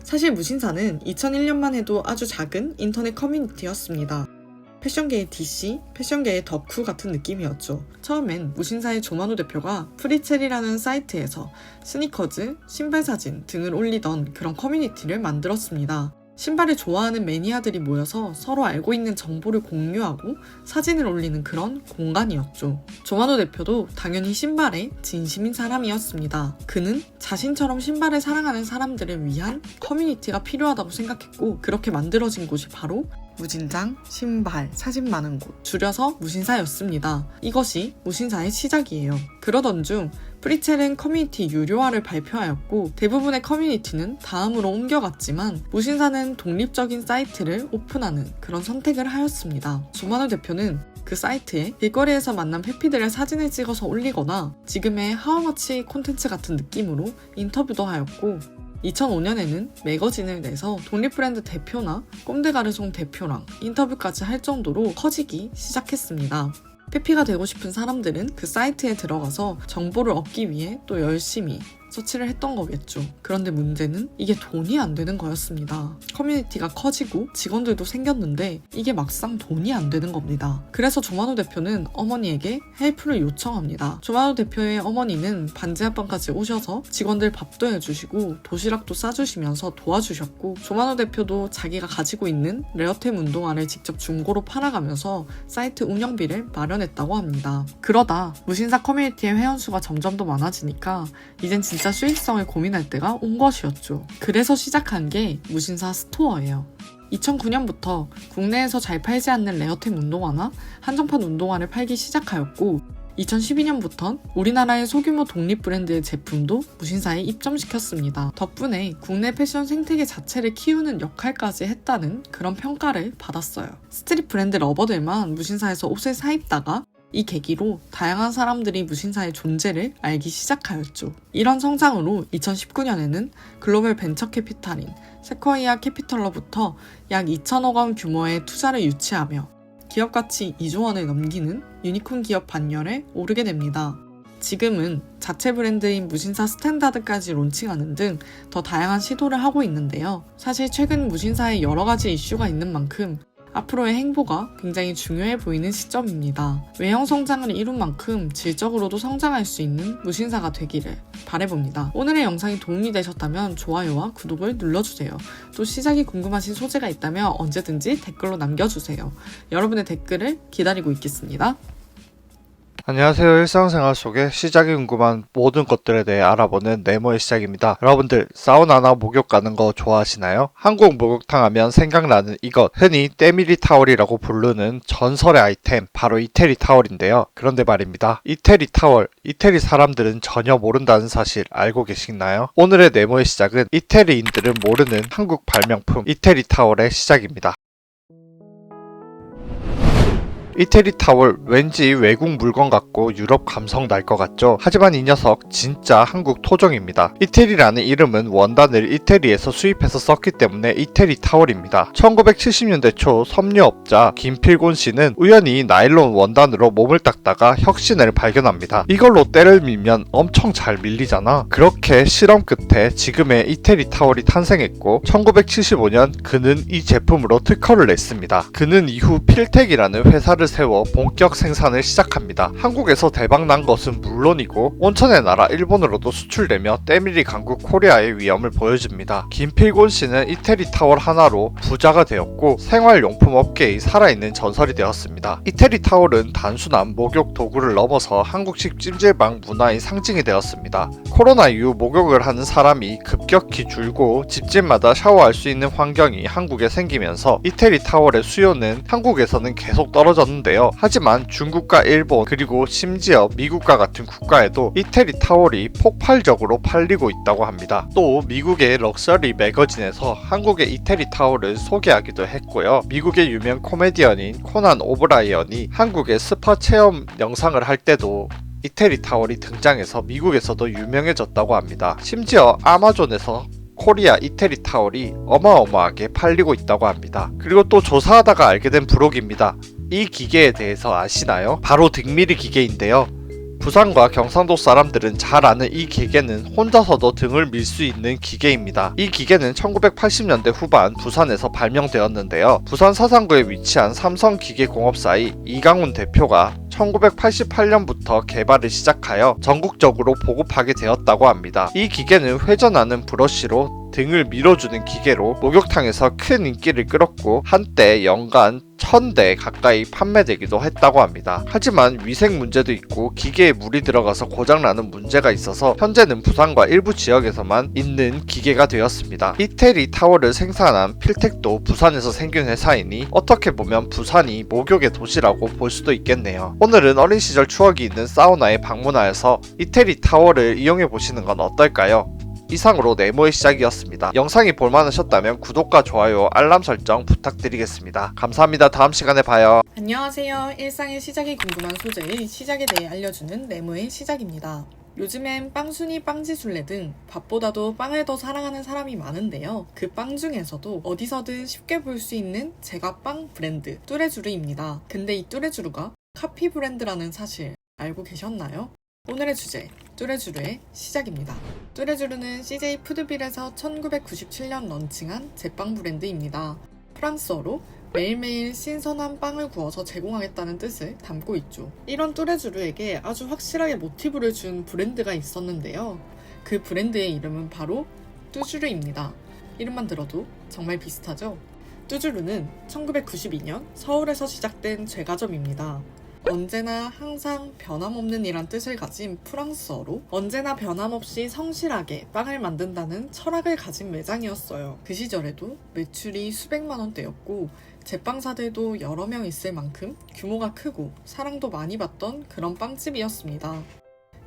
사실 무신사는 2001년만 해도 아주 작은 인터넷 커뮤니티였습니다. 패션계의 DC, 패션계의 덕후 같은 느낌이었죠. 처음엔 무신사의 조만호 대표가 프리첼이라는 사이트에서 스니커즈, 신발 사진 등을 올리던 그런 커뮤니티를 만들었습니다. 신발을 좋아하는 매니아들이 모여서 서로 알고 있는 정보를 공유하고 사진을 올리는 그런 공간이었죠. 조만호 대표도 당연히 신발에 진심인 사람이었습니다. 그는 자신처럼 신발을 사랑하는 사람들을 위한 커뮤니티가 필요하다고 생각했고 그렇게 만들어진 곳이 바로 무진장, 신발, 사진 많은 곳, 줄여서 무신사였습니다. 이것이 무신사의 시작이에요. 그러던 중 프리첼은 커뮤니티 유료화를 발표하였고 대부분의 커뮤니티는 다음으로 옮겨갔지만 무신사는 독립적인 사이트를 오픈하는 그런 선택을 하였습니다. 조만호 대표는 그 사이트에 길거리에서 만난 해피들의 사진을 찍어서 올리거나 지금의 하우머치 콘텐츠 같은 느낌으로 인터뷰도 하였고 2005년에는 매거진을 내서 독립브랜드 대표나 꼼데가르송 대표랑 인터뷰까지 할 정도로 커지기 시작했습니다. 페피가 되고 싶은 사람들은 그 사이트에 들어가서 정보를 얻기 위해 또 열심히 서치를 했던 거겠죠. 그런데 문제는 이게 돈이 안 되는 거였습니다. 커뮤니티가 커지고 직원들도 생겼는데 이게 막상 돈이 안 되는 겁니다. 그래서 조만호 대표는 어머니에게 헬프를 요청합니다. 조만호 대표의 어머니는 반지 합방까지 오셔서 직원들 밥도 해주시고 도시락도 싸주시면서 도와주셨고 조만호 대표도 자기가 가지고 있는 레어템 운동화를 직접 중고로 팔아가면서 사이트 운영비를 마련했다고 합니다. 그러다 무신사 커뮤니티의 회원수가 점점 더 많아지니까 이젠 진짜 수익성을 고민할 때가 온 것이었죠. 그래서 시작한 게 무신사 스토어예요. 2009년부터 국내에서 잘 팔지 않는 레어템 운동화나 한정판 운동화를 팔기 시작하였고 2012년부턴 우리나라의 소규모 독립 브랜드의 제품도 무신사에 입점시켰습니다. 덕분에 국내 패션 생태계 자체를 키우는 역할까지 했다는 그런 평가를 받았어요. 스트릿 브랜드 러버들만 무신사에서 옷을 사입다가 이 계기로 다양한 사람들이 무신사의 존재를 알기 시작하였죠. 이런 성장으로 2019년에는 글로벌 벤처 캐피탈인 세쿼이아 캐피털로부터 약 2천억 원 규모의 투자를 유치하며 기업 가치 2조 원을 넘기는 유니콘 기업 반열에 오르게 됩니다. 지금은 자체 브랜드인 무신사 스탠다드까지 론칭하는 등 더 다양한 시도를 하고 있는데요. 사실 최근 무신사에 여러 가지 이슈가 있는 만큼 앞으로의 행보가 굉장히 중요해 보이는 시점입니다. 외형 성장을 이룬 만큼 질적으로도 성장할 수 있는 무신사가 되기를 바라봅니다. 오늘의 영상이 도움이 되셨다면 좋아요와 구독을 눌러주세요. 또 시작이 궁금하신 소재가 있다면 언제든지 댓글로 남겨주세요. 여러분의 댓글을 기다리고 있겠습니다. 안녕하세요. 일상생활 속에 시작이 궁금한 모든 것들에 대해 알아보는 네모의 시작입니다. 여러분들 사우나나 목욕 가는 거 좋아하시나요? 한국 목욕탕 하면 생각나는 이것, 흔히 때밀이 타월이라고 부르는 전설의 아이템, 바로 이태리 타월인데요. 그런데 말입니다. 이태리 타월, 이태리 사람들은 전혀 모른다는 사실 알고 계시나요? 오늘의 네모의 시작은 이태리인들은 모르는 한국 발명품 이태리 타월의 시작입니다. 이태리 타월, 왠지 외국 물건 같고 유럽 감성 날 것 같죠? 하지만 이 녀석 진짜 한국 토종입니다. 이태리라는 이름은 원단을 이태리에서 수입해서 썼기 때문에 이태리 타월입니다. 1970년대 초 섬유업자 김필곤 씨는 우연히 나일론 원단으로 몸을 닦다가 혁신을 발견합니다. 이걸로 때를 밀면 엄청 잘 밀리잖아. 그렇게 실험 끝에 지금의 이태리 타월이 탄생했고 1975년 그는 이 제품으로 특허를 냈습니다. 그는 이후 필텍이라는 회사를 세워 본격 생산을 시작합니다. 한국에서 대박난 것은 물론이고 온천의 나라 일본으로도 수출되며 때밀이 강국 코리아의 위험을 보여줍니다. 김필곤 씨는 이태리 타월 하나로 부자가 되었고 생활용품 업계의 살아있는 전설이 되었습니다. 이태리 타월은 단순한 목욕 도구를 넘어서 한국식 찜질방 문화의 상징이 되었습니다. 코로나 이후 목욕을 하는 사람이 급격히 줄고 집집마다 샤워할 수 있는 환경이 한국에 생기면서 이태리 타월의 수요는 한국에서는 계속 떨어졌는데요. 하지만 중국과 일본 그리고 심지어 미국과 같은 국가에도 이태리 타월이 폭발적으로 팔리고 있다고 합니다. 또 미국의 럭셔리 매거진에서 한국의 이태리 타월을 소개하기도 했고요. 미국의 유명 코미디언인 코난 오브라이언이 한국의 스파 체험 영상을 할 때도 이태리 타월이 등장해서 미국에서도 유명해졌다고 합니다. 심지어 아마존에서 코리아 이태리 타월이 어마어마하게 팔리고 있다고 합니다. 그리고 또 조사하다가 알게 된 부록입니다. 이 기계에 대해서 아시나요? 바로 등밀이 기계인데요. 부산과 경상도 사람들은 잘 아는 이 기계는 혼자서도 등을 밀 수 있는 기계입니다. 이 기계는 1980년대 후반 부산에서 발명되었는데요. 부산 사상구에 위치한 삼성기계공업사의 이강훈 대표가 1988년부터 개발을 시작하여 전국적으로 보급하게 되었다고 합니다. 이 기계는 회전하는 브러쉬로 등을 밀어주는 기계로 목욕탕에서 큰 인기를 끌었고 한때 연간 1000대 가까이 판매되기도 했다고 합니다. 하지만 위생 문제도 있고 기계에 물이 들어가서 고장나는 문제가 있어서 현재는 부산과 일부 지역에서만 있는 기계가 되었습니다. 이태리 타월을 생산한 필텍도 부산에서 생긴 회사이니 어떻게 보면 부산이 목욕의 도시라고 볼 수도 있겠네요. 오늘은 어린 시절 추억이 있는 사우나에 방문하여서 이태리 타월을 이용해 보시는 건 어떨까요? 이상으로 네모의 시작이었습니다. 영상이 볼만하셨다면 구독과 좋아요, 알람 설정 부탁드리겠습니다. 감사합니다. 다음 시간에 봐요. 안녕하세요. 일상의 시작이 궁금한 소재의 시작에 대해 알려주는 네모의 시작입니다. 요즘엔 빵순이, 빵지술래 등 밥보다도 빵을 더 사랑하는 사람이 많은데요. 그 빵 중에서도 어디서든 쉽게 볼 수 있는 제과빵 브랜드 뚜레쥬르입니다. 근데 이 뚜레쥬르가 카피 브랜드라는 사실 알고 계셨나요? 오늘의 주제, 뚜레쥬르의 시작입니다. 뚜레쥬르는 CJ 푸드빌에서 1997년 런칭한 제빵 브랜드입니다. 프랑스어로 매일매일 신선한 빵을 구워서 제공하겠다는 뜻을 담고 있죠. 이런 뚜레쥬르에게 아주 확실하게 모티브를 준 브랜드가 있었는데요. 그 브랜드의 이름은 바로 뚜주르입니다. 이름만 들어도 정말 비슷하죠? 뚜주르는 1992년 서울에서 시작된 제과점입니다. 언제나 항상 변함없는 이란 뜻을 가진 프랑스어로 언제나 변함없이 성실하게 빵을 만든다는 철학을 가진 매장이었어요. 그 시절에도 매출이 수백만 원대였고 제빵사들도 여러 명 있을 만큼 규모가 크고 사랑도 많이 받던 그런 빵집이었습니다.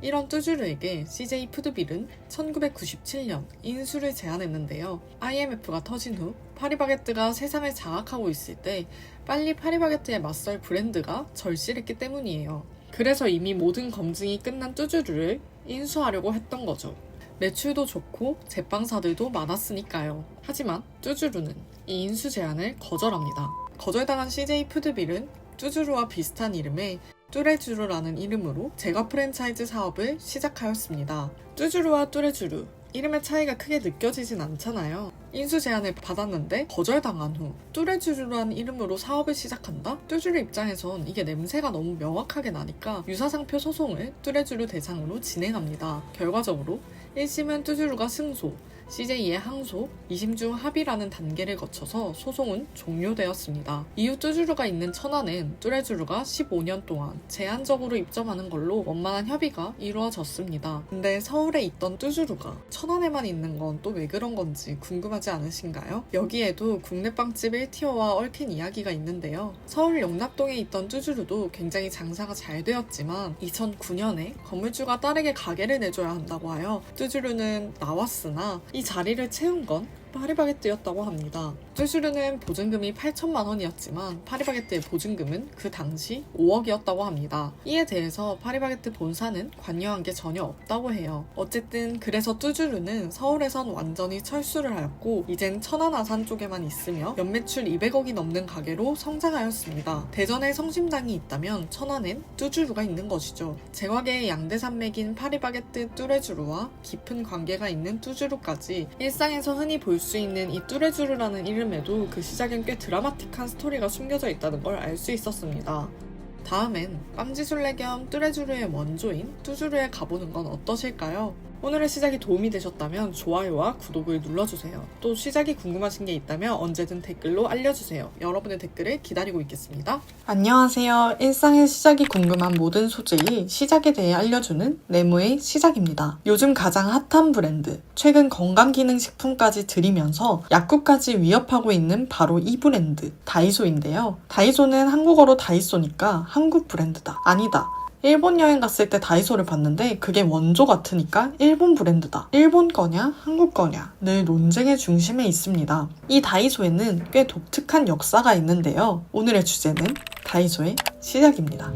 이런 뚜주르에게 CJ 푸드빌은 1997년 인수를 제안했는데요. IMF가 터진 후 파리바게뜨가 세상을 장악하고 있을 때 빨리 파리바게뜨에 맞설 브랜드가 절실했기 때문이에요. 그래서 이미 모든 검증이 끝난 뚜주르를 인수하려고 했던 거죠. 매출도 좋고 제빵사들도 많았으니까요. 하지만 뚜주르는 이 인수 제안을 거절합니다. 거절당한 CJ 푸드빌은 뚜주르와 비슷한 이름의 뚜레쥬르라는 이름으로 제과 프랜차이즈 사업을 시작하였습니다. 뚜주르와 뚜레쥬르, 이름의 차이가 크게 느껴지진 않잖아요. 인수 제안을 받았는데 거절당한 후 뚜레쥬르라는 이름으로 사업을 시작한다? 뚜주르 입장에선 이게 냄새가 너무 명확하게 나니까 유사상표 소송을 뚜레쥬르 대상으로 진행합니다. 결과적으로 1심은 뚜주르가 승소, CJ의 항소, 2심 중 합의라는 단계를 거쳐서 소송은 종료되었습니다. 이후 뚜주르가 있는 천안엔 뚜레쥬르가 15년 동안 제한적으로 입점하는 걸로 원만한 협의가 이루어졌습니다. 근데 서울에 있던 뚜주르가 천안에만 있는 건 또 왜 그런 건지 궁금하지 않으신가요? 여기에도 국내 빵집 1티어와 얽힌 이야기가 있는데요. 서울 영락동에 있던 뚜주르도 굉장히 장사가 잘 되었지만 2009년에 건물주가 딸에게 가게를 내줘야 한다고 하여 뚜주르는 나왔으나 이 자리를 채운 건 파리바게뜨였다고 합니다. 뚜주르는 보증금이 8천만 원이었지만 파리바게뜨의 보증금은 그 당시 5억이었다고 합니다. 이에 대해서 파리바게뜨 본사는 관여한 게 전혀 없다고 해요. 어쨌든 그래서 뚜주르는 서울에선 완전히 철수를 하였고 이젠 천안 아산 쪽에만 있으며 연매출 200억이 넘는 가게로 성장하였습니다. 대전에 성심당이 있다면 천안엔 뚜주르가 있는 것이죠. 제과계의 양대산맥인 파리바게뜨 뚜레쥬르와 깊은 관계가 있는 뚜주르까지 일상에서 흔히 볼 수 있는 이 뚜레쥬르라는 이름에도 그 시작엔 꽤 드라마틱한 스토리가 숨겨져 있다는 걸 알 수 있었습니다. 다음엔 빵지술래 겸 뚜레쥬르의 원조인 뚜주르에 가보는 건 어떠실까요? 오늘의 시작이 도움이 되셨다면 좋아요와 구독을 눌러주세요. 또 시작이 궁금하신 게 있다면 언제든 댓글로 알려주세요. 여러분의 댓글을 기다리고 있겠습니다. 안녕하세요. 일상의 시작이 궁금한 모든 소재의 시작에 대해 알려주는 네모의 시작입니다. 요즘 가장 핫한 브랜드, 최근 건강기능식품까지 들이면서 약국까지 위협하고 있는 바로 이 브랜드, 다이소인데요. 다이소는 한국어로 다이소니까 한국 브랜드다. 아니다. 일본 여행 갔을 때 다이소를 봤는데 그게 원조 같으니까 일본 브랜드다. 일본 거냐 한국 거냐 늘 논쟁의 중심에 있습니다. 이 다이소에는 꽤 독특한 역사가 있는데요. 오늘의 주제는 다이소의 시작입니다.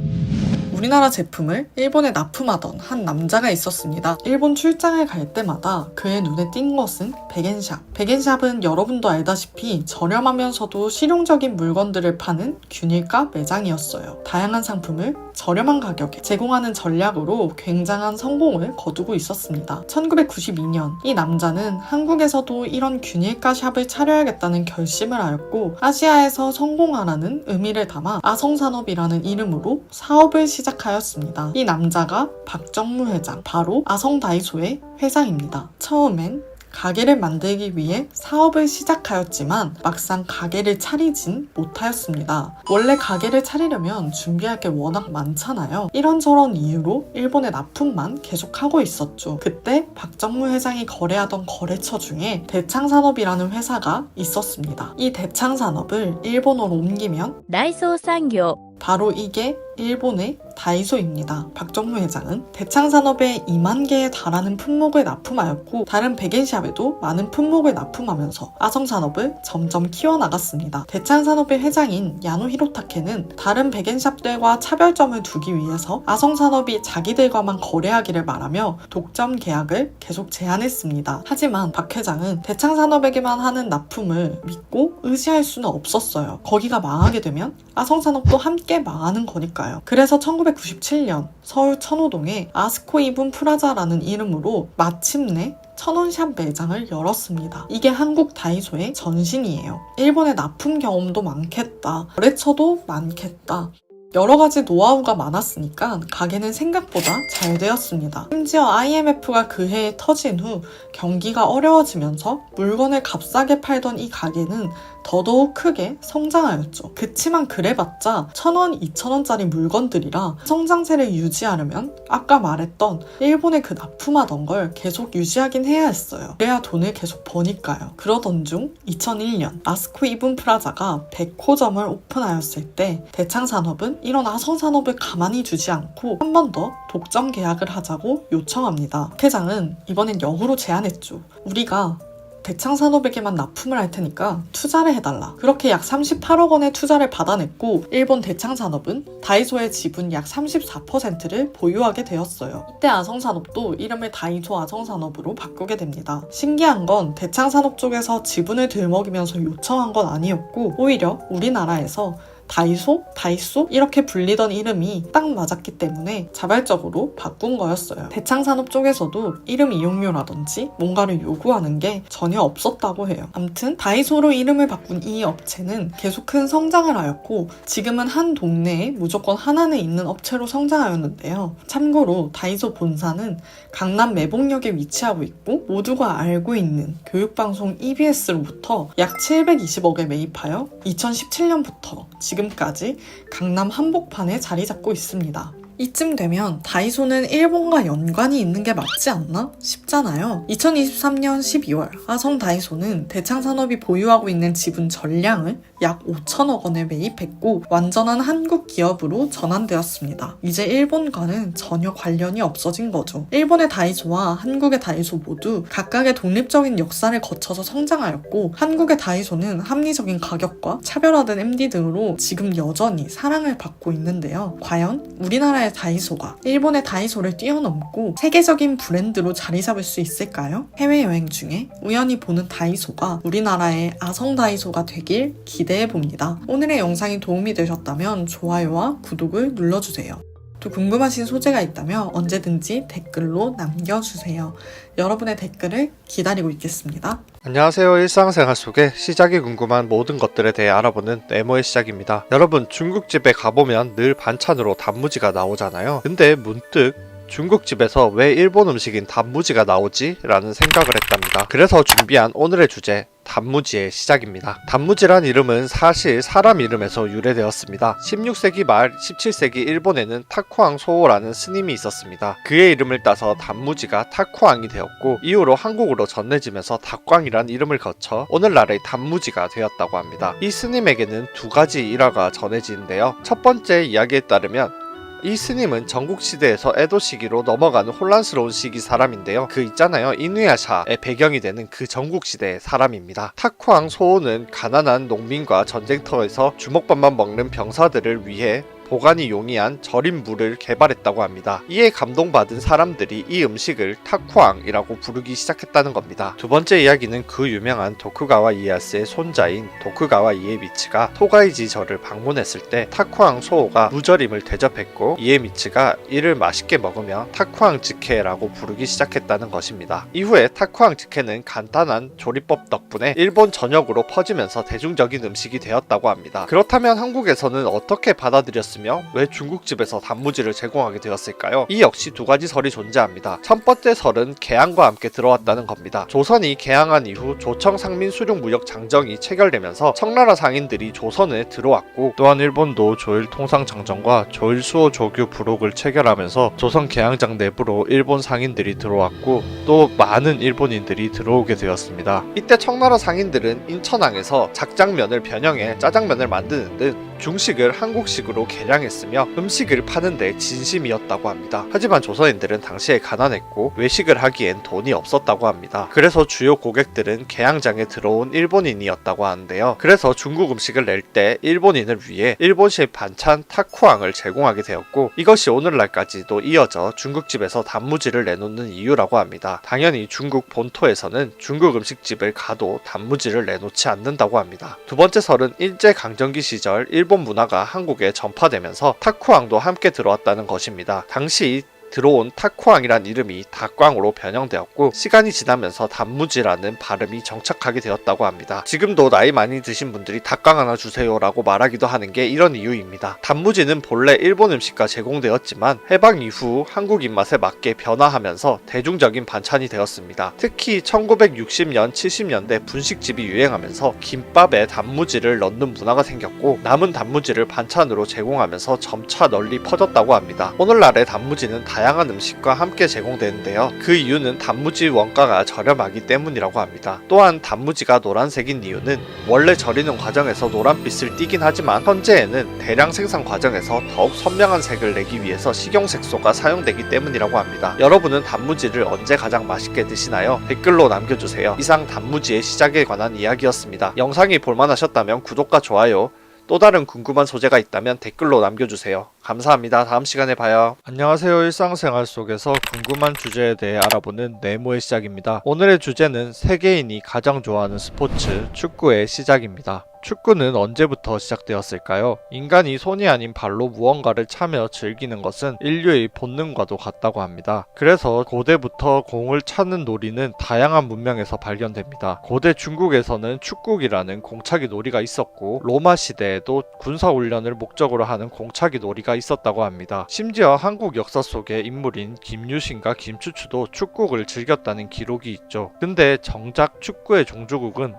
우리나라 제품을 일본에 납품하던 한 남자가 있었습니다. 일본 출장을 갈 때마다 그의 눈에 띈 것은 백엔샵. 백엔샵은 여러분도 알다시피 저렴하면서도 실용적인 물건들을 파는 균일가 매장이었어요. 다양한 상품을 저렴한 가격에 제공하는 전략으로 굉장한 성공을 거두고 있었습니다. 1992년 이 남자는 한국에서도 이런 균일가 샵을 차려야겠다는 결심을 하였고 아시아에서 성공하라는 의미를 담아 아성산업이라는 이름으로 사업을 시작하였습니다. 이 남자가 박정무 회장, 바로 아성다이소의 회장입니다. 처음엔 가게를 만들기 위해 사업을 시작하였지만 막상 가게를 차리진 못하였습니다. 원래 가게를 차리려면 준비할 게 워낙 많잖아요. 이런저런 이유로 일본에 납품만 계속하고 있었죠. 그때 박정무 회장이 거래하던 거래처 중에 대창산업이라는 회사가 있었습니다. 이 대창산업을 일본어로 옮기면 다이소산業 바로 이게 일본의 다이소입니다. 박정무 회장은 대창산업에 2만 개에 달하는 품목을 납품하였고 다른 백엔샵에도 많은 품목을 납품하면서 아성산업을 점점 키워나갔습니다. 대창산업의 회장인 야노 히로타케는 다른 백엔샵들과 차별점을 두기 위해서 아성산업이 자기들과만 거래하기를 말하며 독점 계약을 계속 제한했습니다. 하지만 박 회장은 대창산업에게만 하는 납품을 믿고 의지할 수는 없었어요. 거기가 망하게 되면 아성산업도 함께 망하는 거니까요. 그래서 1997년 서울 천호동에 아스코 이븐 프라자라는 이름으로 마침내 천원샵 매장을 열었습니다. 이게 한국 다이소의 전신이에요. 일본에 납품 경험도 많겠다. 거래처도 많겠다. 여러 가지 노하우가 많았으니까 가게는 생각보다 잘 되었습니다. 심지어 IMF가 그 해에 터진 후 경기가 어려워지면서 물건을 값싸게 팔던 이 가게는 더더욱 크게 성장하였죠. 그치만 그래봤자 1,000원, 2,000원짜리 물건들이라 성장세를 유지하려면 아까 말했던 일본에 그 납품하던 걸 계속 유지하긴 해야 했어요. 그래야 돈을 계속 버니까요. 그러던 중 2001년 아스코 이븐 프라자가 100호점을 오픈하였을 때 대창산업은 이런 아성산업을 가만히 두지 않고 한 번 더 독점 계약을 하자고 요청합니다. 회장은 이번엔 역으로 제안했죠. 우리가 대창산업에게만 납품을 할 테니까 투자를 해달라. 그렇게 약 38억 원의 투자를 받아냈고 일본 대창산업은 다이소의 지분 약 34%를 보유하게 되었어요. 이때 아성산업도 이름을 다이소 아성산업으로 바꾸게 됩니다. 신기한 건 대창산업 쪽에서 지분을 들먹이면서 요청한 건 아니었고 오히려 우리나라에서 다이소 이렇게 불리던 이름이 딱 맞았기 때문에 자발적으로 바꾼 거였어요. 대창산업 쪽에서도 이름 이용료라든지 뭔가를 요구하는 게 전혀 없었다고 해요. 암튼 다이소로 이름을 바꾼 이 업체는 계속 큰 성장을 하였고 지금은 한 동네에 무조건 하나는 있는 업체로 성장하였는데요. 참고로 다이소 본사는 강남 매봉역에 위치하고 있고 모두가 알고 있는 교육방송 EBS로부터 약 720억에 매입하여 2017년부터 지금까지 강남 한복판에 자리 잡고 있습니다. 이쯤 되면 다이소는 일본과 연관이 있는 게 맞지 않나 싶잖아요. 2023년 12월 아성 다이소는 대창산업이 보유하고 있는 지분 전량을 약 5천억 원에 매입했고 완전한 한국 기업으로 전환되었습니다. 이제 일본과는 전혀 관련이 없어진 거죠. 일본의 다이소와 한국의 다이소 모두 각각의 독립적인 역사를 거쳐서 성장하였고 한국의 다이소는 합리적인 가격과 차별화된 MD 등으로 지금 여전히 사랑을 받고 있는데요. 과연 우리나라의 다이소가 일본의 다이소를 뛰어넘고 세계적인 브랜드로 자리 잡을 수 있을까요? 해외여행 중에 우연히 보는 다이소가 우리나라의 아성 다이소가 되길 기대해봅니다. 오늘의 영상이 도움이 되셨다면 좋아요와 구독을 눌러주세요. 또 궁금하신 소재가 있다면 언제든지 댓글로 남겨주세요. 여러분의 댓글을 기다리고 있겠습니다. 안녕하세요. 일상생활 속에 시작이 궁금한 모든 것들에 대해 알아보는 네모의 시작입니다. 여러분, 중국집에 가보면 늘 반찬으로 단무지가 나오잖아요. 근데 문득 중국집에서 왜 일본 음식인 단무지가 나오지? 라는 생각을 했답니다. 그래서 준비한 오늘의 주제, 단무지의 시작입니다. 단무지란 이름은 사실 사람 이름에서 유래되었습니다. 16세기 말 17세기 일본에는 타쿠왕 소호라는 스님이 있었습니다. 그의 이름을 따서 단무지가 타쿠왕이 되었고 이후로 한국으로 전해지면서 닭광이란 이름을 거쳐 오늘날의 단무지가 되었다고 합니다. 이 스님에게는 두 가지 일화가 전해지는데요. 첫 번째 이야기에 따르면 이 스님은 전국시대에서 에도 시기로 넘어가는 혼란스러운 시기 사람인데요. 그 있잖아요, 이누야샤의 배경이 되는 그 전국시대의 사람입니다. 타쿠왕 소호는 가난한 농민과 전쟁터에서 주먹밥만 먹는 병사들을 위해 보관이 용이한 절인 물을 개발했다고 합니다. 이에 감동받은 사람들이 이 음식을 타쿠왕이라고 부르기 시작했다는 겁니다. 두 번째 이야기는 그 유명한 도쿠가와 이에야스의 손자인 도쿠가와 이에미츠가 토가이지 절을 방문했을 때 타쿠왕 소호가 무절임을 대접했고 이에미츠가 이를 맛있게 먹으며 타쿠왕 직회라고 부르기 시작했다는 것입니다. 이후에 타쿠왕 직회는 간단한 조리법 덕분에 일본 전역으로 퍼지면서 대중적인 음식이 되었다고 합니다. 그렇다면 한국에서는 어떻게 받아들였습니까? 왜 중국집에서 단무지를 제공하게 되었을까요? 이 역시 두 가지 설이 존재합니다. 첫 번째 설은 개항과 함께 들어왔다는 겁니다. 조선이 개항한 이후 조청 상민 수륙 무역 장정이 체결되면서 청나라 상인들이 조선에 들어왔고 또한 일본도 조일 통상 장정과 조일 수호 조규 부록을 체결하면서 조선 개항장 내부로 일본 상인들이 들어왔고 또 많은 일본인들이 들어오게 되었습니다. 이때 청나라 상인들은 인천항에서 작장면을 변형해 짜장면을 만드는 등 중식을 한국식으로 개량했으며 음식을 파는 데 진심이었다고 합니다. 하지만 조선인들은 당시에 가난했고 외식을 하기엔 돈이 없었다고 합니다. 그래서 주요 고객들은 개항장에 들어온 일본인이었다고 하는데요. 그래서 중국 음식을 낼 때 일본인을 위해 일본식 반찬 타쿠왕을 제공하게 되었고 이것이 오늘날까지도 이어져 중국집에서 단무지를 내놓는 이유라고 합니다. 당연히 중국 본토에서는 중국 음식집을 가도 단무지를 내놓지 않는다고 합니다. 두 번째 설은 일제강점기 시절 일본 문화가 한국에 전파되면서 타쿠왕도 함께 들어왔다는 것입니다. 당시 들어온 타쿠왕이란 이름이 닭광으로 변형되었고 시간이 지나면서 단무지라는 발음이 정착하게 되었다고 합니다. 지금도 나이 많이 드신 분들이 닭광 하나 주세요 라고 말하기도 하는 게 이런 이유입니다. 단무지는 본래 일본 음식과 제공되었지만 해방 이후 한국 입맛에 맞게 변화하면서 대중적인 반찬이 되었습니다. 특히 1960년, 70년대 분식집이 유행하면서 김밥에 단무지를 넣는 문화가 생겼고 남은 단무지를 반찬으로 제공하면서 점차 널리 퍼졌다고 합니다. 오늘날의 단무지는 다양한 음식과 함께 제공되는데요. 그 이유는 단무지 원가가 저렴하기 때문이라고 합니다. 또한 단무지가 노란색인 이유는 원래 절이는 과정에서 노란빛을 띠긴 하지만 현재에는 대량 생산 과정에서 더욱 선명한 색을 내기 위해서 식용색소가 사용되기 때문이라고 합니다. 여러분은 단무지를 언제 가장 맛있게 드시나요? 댓글로 남겨주세요. 이상 단무지의 시작에 관한 이야기였습니다. 영상이 볼만하셨다면 구독과 좋아요, 또 다른 궁금한 소재가 있다면 댓글로 남겨주세요. 감사합니다. 다음 시간에 봐요. 안녕하세요. 일상생활 속에서 궁금한 주제에 대해 알아보는 네모의 시작입니다. 오늘의 주제는 세계인이 가장 좋아하는 스포츠, 축구의 시작입니다. 축구는 언제부터 시작되었을까요? 인간이 손이 아닌 발로 무언가를 차며 즐기는 것은 인류의 본능과도 같다고 합니다. 그래서 고대부터 공을 차는 놀이는 다양한 문명에서 발견됩니다. 고대 중국에서는 축구기라는 공차기 놀이가 있었고 로마 시대에도 군사훈련을 목적으로 하는 공차기 놀이가 있었다고 합니다. 심지어 한국 역사 속의 인물인 김유신과 김추추도 축구를 즐겼다는 기록이 있죠. 근데 정작 축구의 종주국은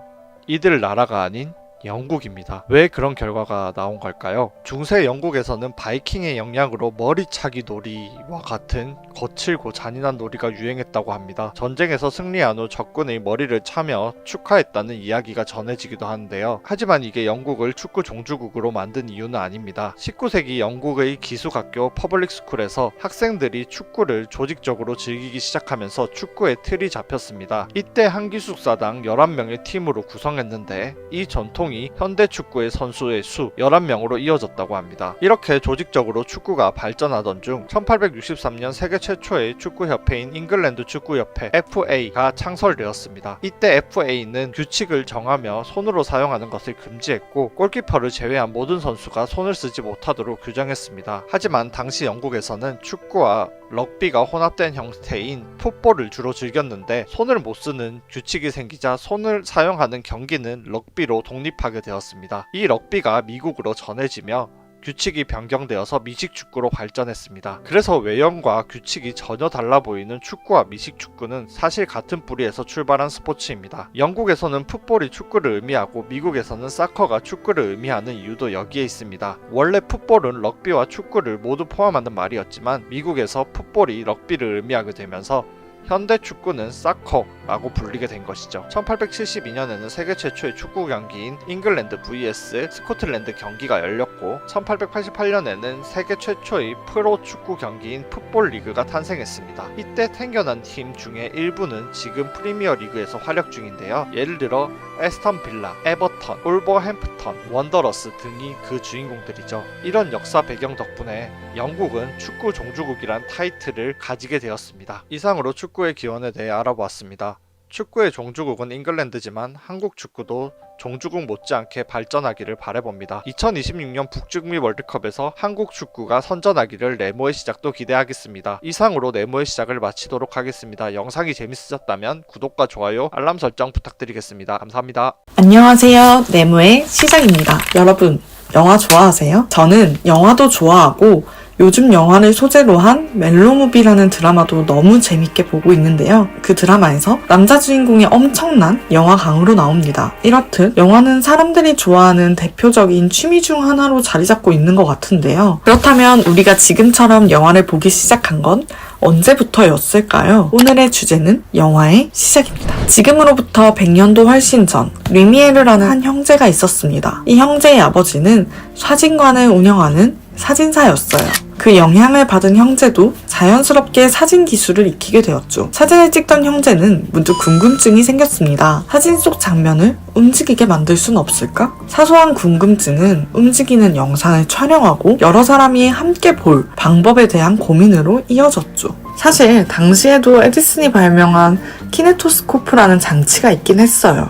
이들 나라가 아닌 영국입니다. 왜 그런 결과가 나온 걸까요? 중세 영국에서는 바이킹의 영향으로 머리차기 놀이와 같은 거칠고 잔인한 놀이가 유행했다고 합니다. 전쟁에서 승리한 후 적군의 머리를 차며 축하했다는 이야기가 전해지기도 하는데요. 하지만 이게 영국을 축구 종주국으로 만든 이유는 아닙니다. 19세기 영국의 기숙학교 퍼블릭스쿨에서 학생들이 축구를 조직적으로 즐기기 시작하면서 축구의 틀이 잡혔습니다. 이때 한 기숙사당 11명의 팀으로 구성했는데 이 전통이 현대 축구의 선수의 수 11명으로 이어졌다고 합니다. 이렇게 조직적으로 축구가 발전하던 중 1863년 세계 최초의 축구협회인 잉글랜드 축구협회 FA가 창설되었습니다. 이때 FA는 규칙을 정하며 손으로 사용하는 것을 금지했고 골키퍼를 제외한 모든 선수가 손을 쓰지 못하도록 규정했습니다. 하지만 당시 영국에서는 축구와 럭비가 혼합된 형태인 풋볼을 주로 즐겼는데 손을 못 쓰는 규칙이 생기자 손을 사용하는 경기는 럭비로 독립하게 되었습니다. 이 럭비가 미국으로 전해지며 규칙이 변경되어서 미식축구로 발전했습니다. 그래서 외형과 규칙이 전혀 달라 보이는 축구와 미식축구는 사실 같은 뿌리에서 출발한 스포츠입니다. 영국에서는 풋볼이 축구를 의미하고 미국에서는 사커가 축구를 의미하는 이유도 여기에 있습니다. 원래 풋볼은 럭비와 축구를 모두 포함하는 말이었지만 미국에서 풋볼이 럭비를 의미하게 되면서 현대 축구는 사커라고 불리게 된 것이죠. 1872년에는 세계 최초의 축구 경기인 잉글랜드 vs 스코틀랜드 경기가 열렸고 1888년에는 세계 최초의 프로 축구 경기인 풋볼 리그가 탄생했습니다. 이때 생겨난 팀 중에 일부는 지금 프리미어 리그에서 활약 중인데요. 예를 들어 에스턴 빌라, 에버턴, 올버햄프턴, 원더러스 등이 그 주인공들이죠. 이런 역사 배경 덕분에 영국은 축구 종주국이란 타이틀을 가지게 되었습니다. 이상으로 축구의 기원에 대해 알아보았습니다. 축구의 종주국은 잉글랜드지만 한국 축구도 종주국 못지않게 발전하기를 바라봅니다. 2026년 북중미 월드컵에서 한국 축구가 선전하기를 네모의 시작도 기대하겠습니다. 이상으로 네모의 시작을 마치도록 하겠습니다. 영상이 재밌으셨다면 구독과 좋아요, 알람 설정 부탁드리겠습니다. 감사합니다. 안녕하세요. 네모의 시작입니다. 여러분, 영화 좋아하세요? 저는 영화도 좋아하고 요즘 영화를 소재로 한 멜로무비라는 드라마도 너무 재밌게 보고 있는데요. 그 드라마에서 남자 주인공이 엄청난 영화강으로 나옵니다. 이렇듯 영화는 사람들이 좋아하는 대표적인 취미 중 하나로 자리 잡고 있는 것 같은데요. 그렇다면 우리가 지금처럼 영화를 보기 시작한 건 언제부터였을까요? 오늘의 주제는 영화의 시작입니다. 지금으로부터 100년도 훨씬 전 리미에르라는 한 형제가 있었습니다. 이 형제의 아버지는 사진관을 운영하는 사진사였어요. 그 영향을 받은 형제도 자연스럽게 사진 기술을 익히게 되었죠. 사진을 찍던 형제는 문득 궁금증이 생겼습니다. 사진 속 장면을 움직이게 만들 순 없을까? 사소한 궁금증은 움직이는 영상을 촬영하고 여러 사람이 함께 볼 방법에 대한 고민으로 이어졌죠. 사실 당시에도 에디슨이 발명한 키네토스코프라는 장치가 있긴 했어요.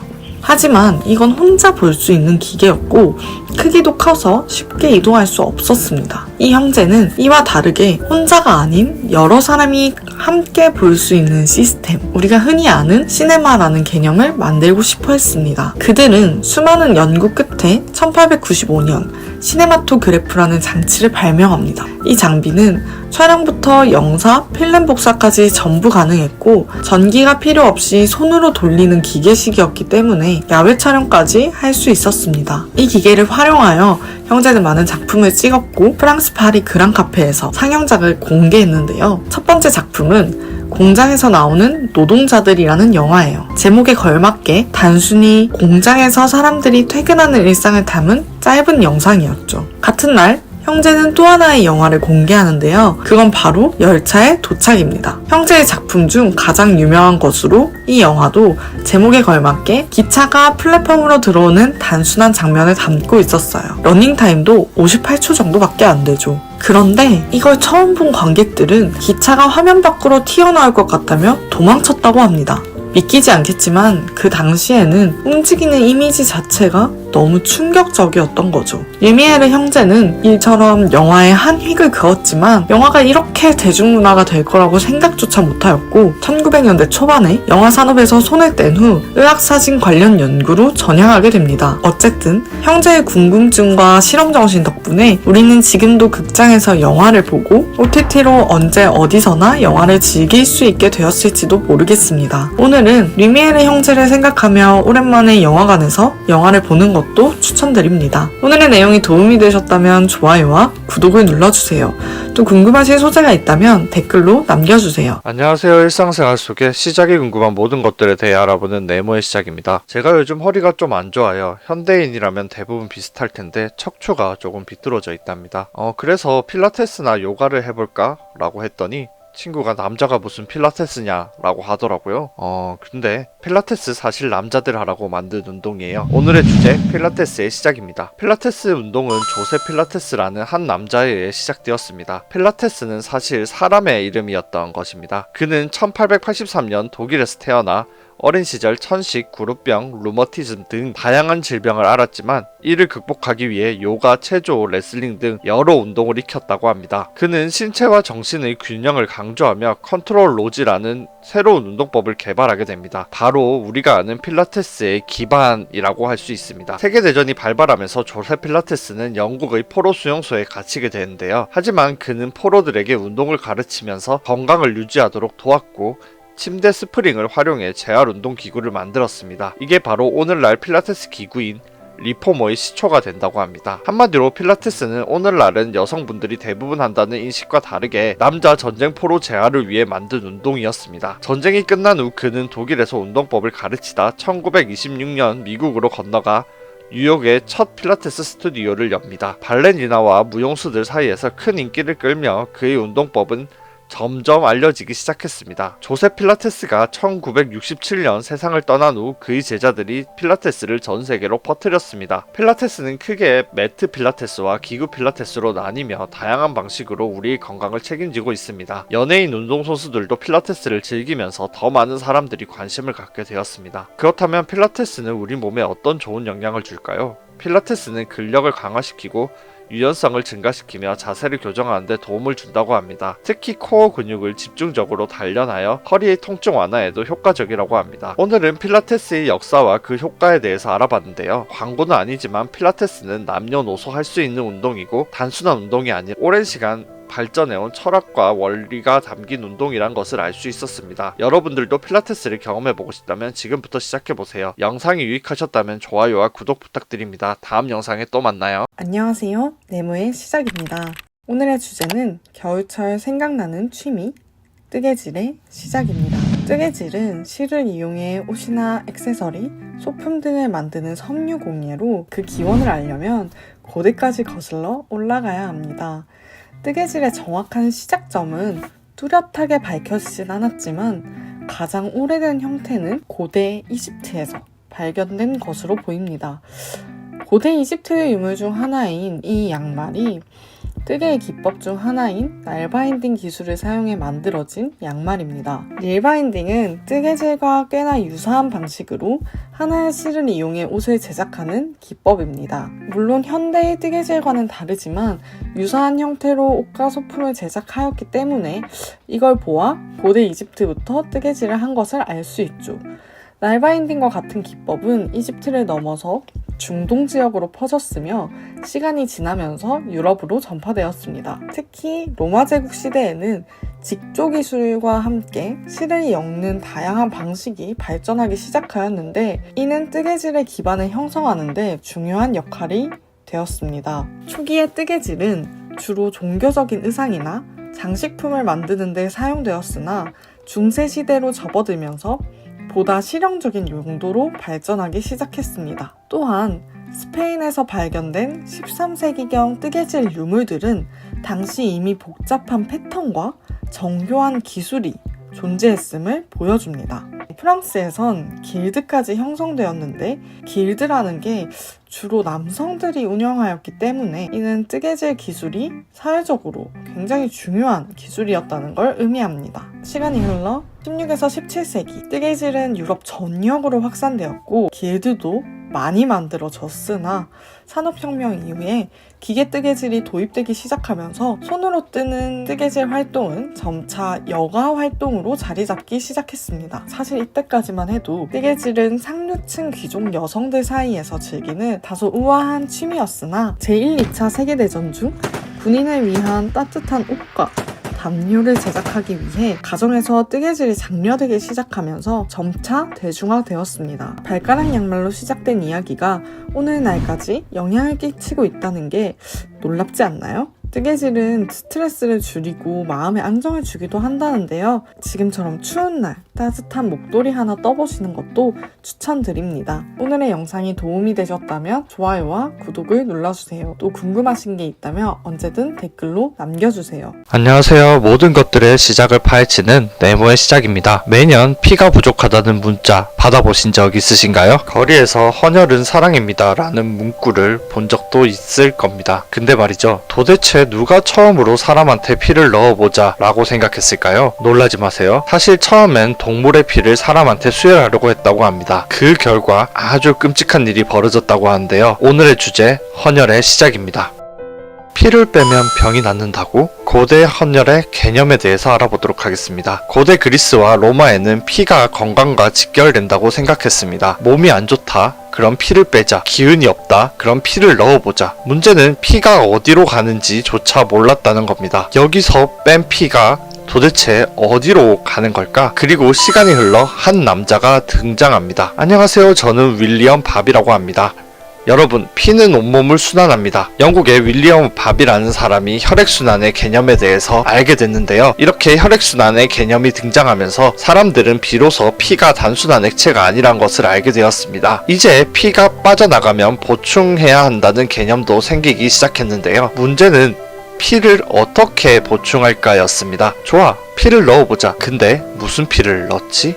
하지만 이건 혼자 볼 수 있는 기계였고 크기도 커서 쉽게 이동할 수 없었습니다. 이 형제는 이와 다르게 혼자가 아닌 여러 사람이 함께 볼 수 있는 시스템, 우리가 흔히 아는 시네마라는 개념을 만들고 싶어 했습니다. 그들은 수많은 연구 끝에 1895년 시네마토그래프라는 장치를 발명합니다. 이 장비는 촬영부터 영사, 필름 복사까지 전부 가능했고 전기가 필요 없이 손으로 돌리는 기계식이었기 때문에 야외 촬영까지 할 수 있었습니다. 이 기계를 활용하여 형제는 많은 작품을 찍었고 프랑스 파리 그랑카페에서 상영작을 공개했는데요. 첫 번째 작품은 공장에서 나오는 노동자들이라는 영화예요. 제목에 걸맞게 단순히 공장에서 사람들이 퇴근하는 일상을 담은 짧은 영상이었죠. 같은 날 형제는 또 하나의 영화를 공개하는데요. 그건 바로 열차의 도착입니다. 형제의 작품 중 가장 유명한 것으로 이 영화도 제목에 걸맞게 기차가 플랫폼으로 들어오는 단순한 장면을 담고 있었어요. 러닝타임도 58초 정도밖에 안 되죠. 그런데 이걸 처음 본 관객들은 기차가 화면 밖으로 튀어나올 것 같다며 도망쳤다고 합니다. 믿기지 않겠지만 그 당시에는 움직이는 이미지 자체가 너무 충격적이었던 거죠. 류미에르 형제는 이처럼 영화에 한 획을 그었지만 영화가 이렇게 대중문화가 될 거라고 생각조차 못하였고 1900년대 초반에 영화 산업에서 손을 뗀 후 의학사진 관련 연구로 전향하게 됩니다. 어쨌든 형제의 궁금증과 실험정신 덕분에 우리는 지금도 극장에서 영화를 보고 OTT로 언제 어디서나 영화를 즐길 수 있게 되었을지도 모르겠습니다. 오늘은 류미에르 형제를 생각하며 오랜만에 영화관에서 영화를 보는 것도 추천드립니다. 오늘의 내용이 도움이 되셨다면 좋아요와 구독을 눌러주세요. 또 궁금하신 소재가 있다면 댓글로 남겨주세요. 안녕하세요. 일상생활 속에 시작이 궁금한 모든 것들에 대해 알아보는 네모의 시작입니다. 제가 요즘 허리가 좀 안 좋아요. 현대인이라면 대부분 비슷할 텐데 척추가 조금 비뚤어져 있답니다. 그래서 필라테스나 요가를 해볼까? 라고 했더니 친구가 남자가 무슨 필라테스냐 라고 하더라고요. 근데 필라테스 사실 남자들 하라고 만든 운동이에요. 오늘의 주제 필라테스의 시작입니다. 필라테스 운동은 조세 필라테스라는 한 남자에 의해 시작되었습니다. 필라테스는 사실 사람의 이름이었던 것입니다. 그는 1883년 독일에서 태어나 어린 시절 천식, 구루병, 루머티즘 등 다양한 질병을 앓았지만 이를 극복하기 위해 요가, 체조, 레슬링 등 여러 운동을 익혔다고 합니다. 그는 신체와 정신의 균형을 강조하며 컨트롤 로지라는 새로운 운동법을 개발하게 됩니다. 바로 우리가 아는 필라테스의 기반이라고 할 수 있습니다. 세계대전이 발발하면서 조세 필라테스는 영국의 포로 수용소에 갇히게 되는데요. 하지만 그는 포로들에게 운동을 가르치면서 건강을 유지하도록 도왔고 침대 스프링을 활용해 재활 운동 기구를 만들었습니다. 이게 바로 오늘날 필라테스 기구인 리포머의 시초가 된다고 합니다. 한마디로 필라테스는 오늘날은 여성분들이 대부분 한다는 인식과 다르게 남자 전쟁 포로 재활을 위해 만든 운동이었습니다. 전쟁이 끝난 후 그는 독일에서 운동법을 가르치다 1926년 미국으로 건너가 뉴욕에 첫 필라테스 스튜디오를 엽니다. 발레리나와 무용수들 사이에서 큰 인기를 끌며 그의 운동법은 점점 알려지기 시작했습니다. 조세 필라테스가 1967년 세상을 떠난 후 그의 제자들이 필라테스를 전 세계로 퍼뜨렸습니다. 필라테스는 크게 매트 필라테스와 기구 필라테스로 나뉘며 다양한 방식으로 우리의 건강을 책임지고 있습니다. 연예인 운동선수들도 필라테스를 즐기면서 더 많은 사람들이 관심을 갖게 되었습니다. 그렇다면 필라테스는 우리 몸에 어떤 좋은 영향을 줄까요? 필라테스는 근력을 강화시키고 유연성을 증가시키며 자세를 교정하는 데 도움을 준다고 합니다. 특히 코어 근육을 집중적으로 단련하여 허리의 통증 완화에도 효과적이라고 합니다. 오늘은 필라테스의 역사와 그 효과에 대해서 알아봤는데요. 광고는 아니지만 필라테스는 남녀노소 할 수 있는 운동이고 단순한 운동이 아닌 오랜 시간 발전해온 철학과 원리가 담긴 운동이란 것을 알 수 있었습니다. 여러분들도 필라테스를 경험해보고 싶다면 지금부터 시작해보세요. 영상이 유익하셨다면 좋아요와 구독 부탁드립니다. 다음 영상에 또 만나요. 안녕하세요. 네모의 시작입니다. 오늘의 주제는 겨울철 생각나는 취미, 뜨개질의 시작입니다. 뜨개질은 실을 이용해 옷이나 액세서리, 소품 등을 만드는 섬유공예로 그 기원을 알려면 고대까지 거슬러 올라가야 합니다. 뜨개질의 정확한 시작점은 뚜렷하게 밝혀지진 않았지만 가장 오래된 형태는 고대 이집트에서 발견된 것으로 보입니다. 고대 이집트의 유물 중 하나인 이 양말이 뜨개의 기법 중 하나인 날바인딩 기술을 사용해 만들어진 양말입니다. 릴바인딩은 뜨개질과 꽤나 유사한 방식으로 하나의 실을 이용해 옷을 제작하는 기법입니다. 물론 현대의 뜨개질과는 다르지만 유사한 형태로 옷과 소품을 제작하였기 때문에 이걸 보아 고대 이집트부터 뜨개질을 한 것을 알 수 있죠. 날바인딩과 같은 기법은 이집트를 넘어서 중동 지역으로 퍼졌으며 시간이 지나면서 유럽으로 전파되었습니다. 특히 로마 제국 시대에는 직조 기술과 함께 실을 엮는 다양한 방식이 발전하기 시작하였는데 이는 뜨개질의 기반을 형성하는 데 중요한 역할이 되었습니다. 초기의 뜨개질은 주로 종교적인 의상이나 장식품을 만드는 데 사용되었으나 중세 시대로 접어들면서 보다 실용적인 용도로 발전하기 시작했습니다. 또한 스페인에서 발견된 13세기경 뜨개질 유물들은 당시 이미 복잡한 패턴과 정교한 기술이 존재했음을 보여줍니다. 프랑스에선 길드까지 형성되었는데 길드라는 게 주로 남성들이 운영하였기 때문에 이는 뜨개질 기술이 사회적으로 굉장히 중요한 기술이었다는 걸 의미합니다. 시간이 흘러 16에서 17세기 뜨개질은 유럽 전역으로 확산되었고 길드도 많이 만들어졌으나 산업혁명 이후에 기계 뜨개질이 도입되기 시작하면서 손으로 뜨는 뜨개질 활동은 점차 여가 활동으로 자리 잡기 시작했습니다. 사실 이때까지만 해도 뜨개질은 상류층 귀족 여성들 사이에서 즐기는 다소 우아한 취미였으나 제1, 2차 세계대전 중 군인을 위한 따뜻한 옷과 담요를 제작하기 위해 가정에서 뜨개질이 장려되기 시작하면서 점차 대중화되었습니다. 발가락 양말로 시작된 이야기가 오늘날까지 영향을 끼치고 있다는 게 놀랍지 않나요? 뜨개질은 스트레스를 줄이고 마음의 안정을 주기도 한다는데요. 지금처럼 추운 날 따뜻한 목도리 하나 떠보시는 것도 추천드립니다. 오늘의 영상이 도움이 되셨다면 좋아요와 구독을 눌러주세요. 또 궁금하신 게 있다면 언제든 댓글로 남겨주세요. 안녕하세요. 모든 것들의 시작을 파헤치는 네모의 시작입니다. 매년 피가 부족하다는 문자 받아보신 적 있으신가요? 거리에서 헌혈은 사랑입니다 라는 문구를 본 적도 있을 겁니다. 근데 말이죠. 도대체 누가 처음으로 사람한테 피를 넣어보자 라고 생각했을까요? 놀라지 마세요. 사실 처음엔 동물의 피를 사람한테 수혈하려고 했다고 합니다. 그 결과 아주 끔찍한 일이 벌어졌다고 하는데요. 오늘의 주제, 헌혈의 시작입니다. 피를 빼면 병이 낫는다고? 고대 헌혈의 개념에 대해서 알아보도록 하겠습니다. 고대 그리스와 로마에는 피가 건강과 직결된다고 생각했습니다. 몸이 안 좋다? 그럼 피를 빼자. 기운이 없다? 그럼 피를 넣어보자. 문제는 피가 어디로 가는지조차 몰랐다는 겁니다. 여기서 뺀 피가 도대체 어디로 가는 걸까? 그리고 시간이 흘러 한 남자가 등장합니다. 안녕하세요. 저는 윌리엄 밥이라고 합니다. 여러분, 피는 온몸을 순환합니다. 영국의 윌리엄 밥이라는 사람이 혈액순환의 개념에 대해서 알게 됐는데요. 이렇게 혈액순환의 개념이 등장하면서 사람들은 비로소 피가 단순한 액체가 아니란 것을 알게 되었습니다. 이제 피가 빠져나가면 보충해야 한다는 개념도 생기기 시작했는데요. 문제는 피를 어떻게 보충할까였습니다. 좋아, 피를 넣어보자. 근데 무슨 피를 넣지?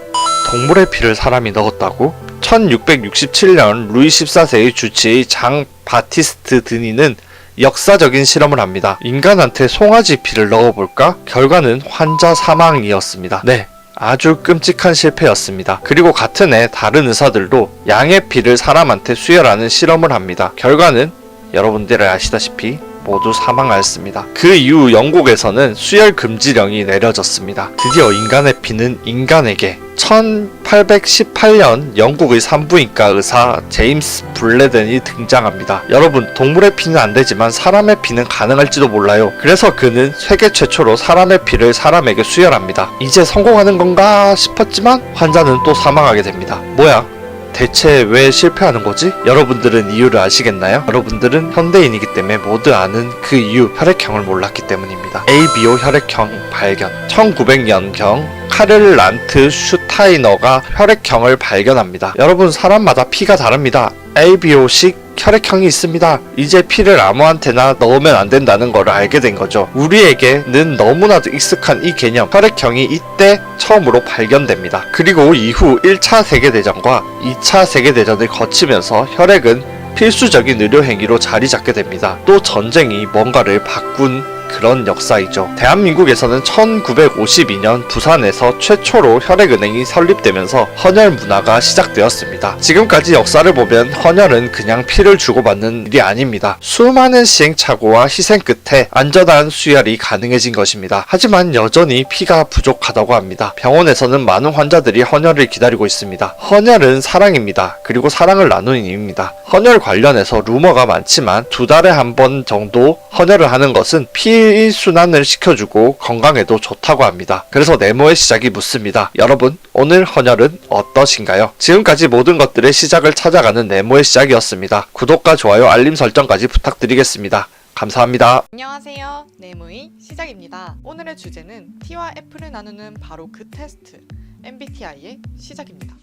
동물의 피를 사람이 넣었다고? 1667년 루이 14세의 주치의 장 바티스트 드니는 역사적인 실험을 합니다. 인간한테 송아지 피를 넣어볼까? 결과는 환자 사망이었습니다. 네, 아주 끔찍한 실패였습니다. 그리고 같은 해 다른 의사들도 양의 피를 사람한테 수혈하는 실험을 합니다. 결과는 여러분들이 아시다시피 모두 사망하였습니다. 그 이후 영국에서는 수혈 금지령이 내려졌습니다. 드디어 인간의 피는 인간에게 1818년 영국의 산부인과 의사 제임스 블레덴이 등장합니다. 여러분, 동물의 피는 안 되지만 사람의 피는 가능할지도 몰라요. 그래서 그는 세계 최초로 사람의 피를 사람에게 수혈합니다. 이제 성공하는 건가 싶었지만 환자는 또 사망하게 됩니다. 뭐야? 대체 왜 실패하는 거지? 여러분들은 이유를 아시겠나요? 여러분들은 현대인이기 때문에 모두 아는 그 이유, 혈액형을 몰랐기 때문입니다. ABO 혈액형 발견. 1900년경 카를 란트 슈타이너가 혈액형을 발견합니다. 여러분, 사람마다 피가 다릅니다. ABO식 혈액형이 있습니다. 이제 피를 아무한테나 넣으면 안 된다는 걸 알게 된 거죠. 우리에게는 너무나도 익숙한 이 개념, 혈액형이 이때 처음으로 발견됩니다. 그리고 이후 1차 세계대전과 2차 세계대전을 거치면서 혈액은 필수적인 의료행위로 자리 잡게 됩니다. 또 전쟁이 뭔가를 바꾼 그런 역사이죠. 대한민국에서는 1952년 부산에서 최초로 혈액은행이 설립되면서 헌혈 문화가 시작되었습니다. 지금까지 역사를 보면 헌혈은 그냥 피를 주고받는 일이 아닙니다. 수많은 시행착오와 희생 끝에 안전한 수혈이 가능해진 것입니다. 하지만 여전히 피가 부족하다고 합니다. 병원에서는 많은 환자들이 헌혈을 기다리고 있습니다. 헌혈은 사랑입니다. 그리고 사랑을 나누는 의미입니다. 헌혈 관련해서 루머가 많지만 2달에 한 번 정도 헌혈을 하는 것은 피순환을 시켜주고 건강에도 좋다고 합니다. 그래서 네모의 시작이 묻습니다. 여러분, 오늘 헌혈은 어떠신가요? 지금까지 모든 것들의 시작을 찾아가는 네모의 시작이었습니다. 구독과 좋아요, 알림 설정까지 부탁드리겠습니다. 감사합니다. 안녕하세요. 네모의 시작입니다. 오늘의 주제는 T와 F를 나누는 바로 그 테스트, MBTI의 시작입니다.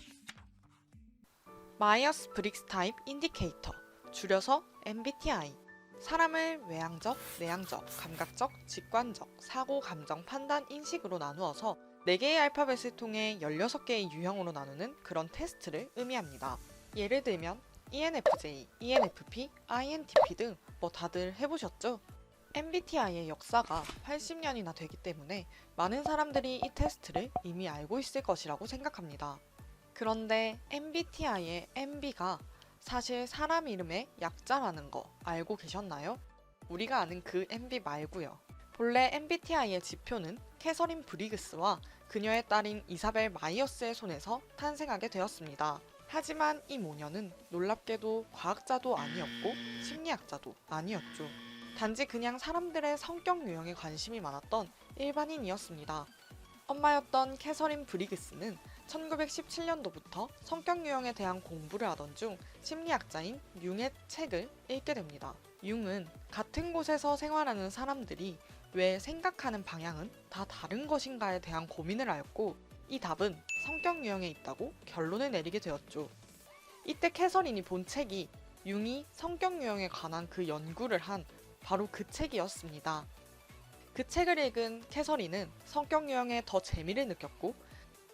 마이어스 브릭스 타입 인디케이터, 줄여서 MBTI. 사람을 외향적, 내향적, 감각적, 직관적, 사고, 감정, 판단, 인식으로 나누어서 4개의 알파벳을 통해 16개의 유형으로 나누는 그런 테스트를 의미합니다. 예를 들면 ENFJ, ENFP, INTP 등 뭐 다들 해보셨죠? MBTI의 역사가 80년이나 되기 때문에 많은 사람들이 이 테스트를 이미 알고 있을 것이라고 생각합니다. 그런데 MBTI의 MB가 사실 사람 이름의 약자라는 거 알고 계셨나요? 우리가 아는 그 MB 말고요. 본래 MBTI의 지표는 캐서린 브리그스와 그녀의 딸인 이사벨 마이어스의 손에서 탄생하게 되었습니다. 하지만 이 모녀는 놀랍게도 과학자도 아니었고 심리학자도 아니었죠. 단지 그냥 사람들의 성격 유형에 관심이 많았던 일반인이었습니다. 엄마였던 캐서린 브리그스는 1917년도부터 성격 유형에 대한 공부를 하던 중 심리학자인 융의 책을 읽게 됩니다. 융은 같은 곳에서 생활하는 사람들이 왜 생각하는 방향은 다 다른 것인가에 대한 고민을 하였고, 이 답은 성격 유형에 있다고 결론을 내리게 되었죠. 이때 캐서린이 본 책이 융이 성격 유형에 관한 그 연구를 한 바로 그 책이었습니다. 그 책을 읽은 캐서린은 성격 유형에 더 재미를 느꼈고,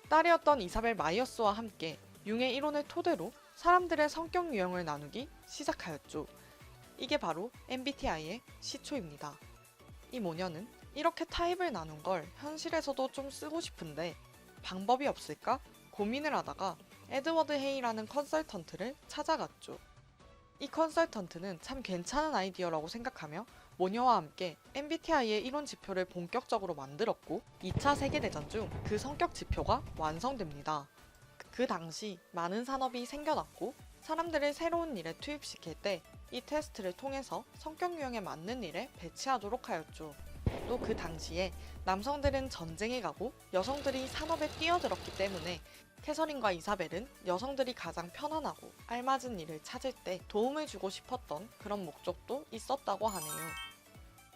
딸이었던 이사벨 마이어스와 함께 융의 이론을 토대로 사람들의 성격 유형을 나누기 시작하였죠. 이게 바로 MBTI의 시초입니다. 이 모녀는 이렇게 타입을 나눈 걸 현실에서도 좀 쓰고 싶은데 방법이 없을까 고민을 하다가 에드워드 헤이라는 컨설턴트를 찾아갔죠. 이 컨설턴트는 참 괜찮은 아이디어라고 생각하며 모녀와 함께 MBTI의 이론 지표를 본격적으로 만들었고 2차 세계대전 중 그 성격 지표가 완성됩니다. 그 당시 많은 산업이 생겨났고 사람들을 새로운 일에 투입시킬 때 이 테스트를 통해서 성격 유형에 맞는 일에 배치하도록 하였죠. 또 그 당시에 남성들은 전쟁에 가고 여성들이 산업에 뛰어들었기 때문에 캐서린과 이사벨은 여성들이 가장 편안하고 알맞은 일을 찾을 때 도움을 주고 싶었던 그런 목적도 있었다고 하네요.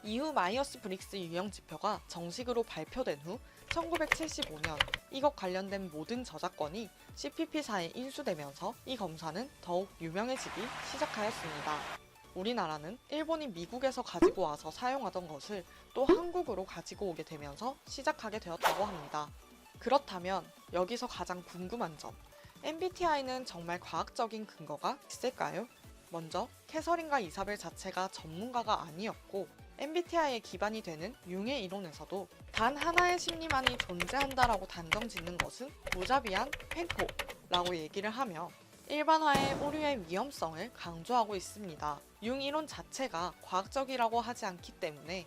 이후 마이어스 브릭스 유형 지표가 정식으로 발표된 후 1975년 이것 관련된 모든 저작권이 CPP사에 인수되면서 이 검사는 더욱 유명해지기 시작하였습니다. 우리나라는 일본이 미국에서 가지고 와서 사용하던 것을 또 한국으로 가지고 오게 되면서 시작하게 되었다고 합니다. 그렇다면 여기서 가장 궁금한 점, MBTI는 정말 과학적인 근거가 있을까요? 먼저 캐서린과 이사벨 자체가 전문가가 아니었고 MBTI의 기반이 되는 융의 이론에서도 단 하나의 심리만이 존재한다라고 단정짓는 것은 무자비한 횡포라고 얘기를 하며 일반화의 오류의 위험성을 강조하고 있습니다. 융 이론 자체가 과학적이라고 하지 않기 때문에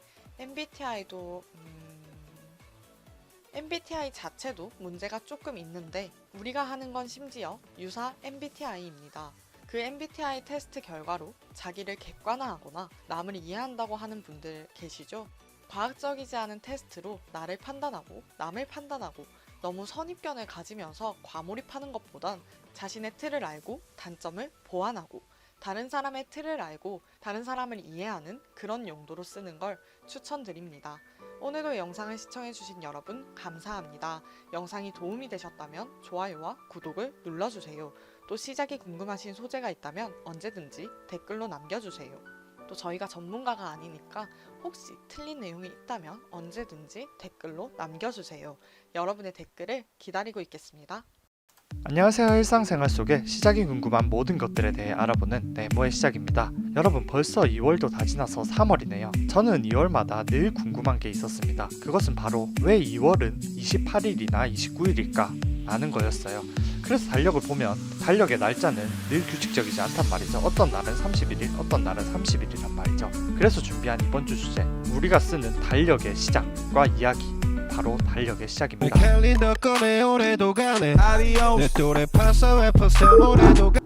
MBTI 자체도 문제가 조금 있는데 우리가 하는 건 심지어 유사 MBTI입니다. 그 MBTI 테스트 결과로 자기를 객관화하거나 남을 이해한다고 하는 분들 계시죠? 과학적이지 않은 테스트로 나를 판단하고 남을 판단하고 너무 선입견을 가지면서 과몰입하는 것보단 자신의 틀을 알고 단점을 보완하고 다른 사람의 틀을 알고 다른 사람을 이해하는 그런 용도로 쓰는 걸 추천드립니다. 오늘도 영상을 시청해주신 여러분 감사합니다. 영상이 도움이 되셨다면 좋아요와 구독을 눌러주세요. 또 시작이 궁금하신 소재가 있다면 언제든지 댓글로 남겨주세요. 또 저희가 전문가가 아니니까 혹시 틀린 내용이 있다면 언제든지 댓글로 남겨주세요. 여러분의 댓글을 기다리고 있겠습니다. 안녕하세요. 일상생활 속에 시작이 궁금한 모든 것들에 대해 알아보는 네모의 시작입니다. 여러분, 벌써 2월도 다 지나서 3월이네요. 저는 2월마다 늘 궁금한 게 있었습니다. 그것은 바로 왜 2월은 28일이나 29일일까? 라는 거였어요. 그래서 달력을 보면 달력의 날짜는 늘 규칙적이지 않단 말이죠. 어떤 날은 31일, 어떤 날은 30일이란 말이죠. 그래서 준비한 이번 주 주제, 우리가 쓰는 달력의 시작과 이야기, 바로 달력의 시작입니다.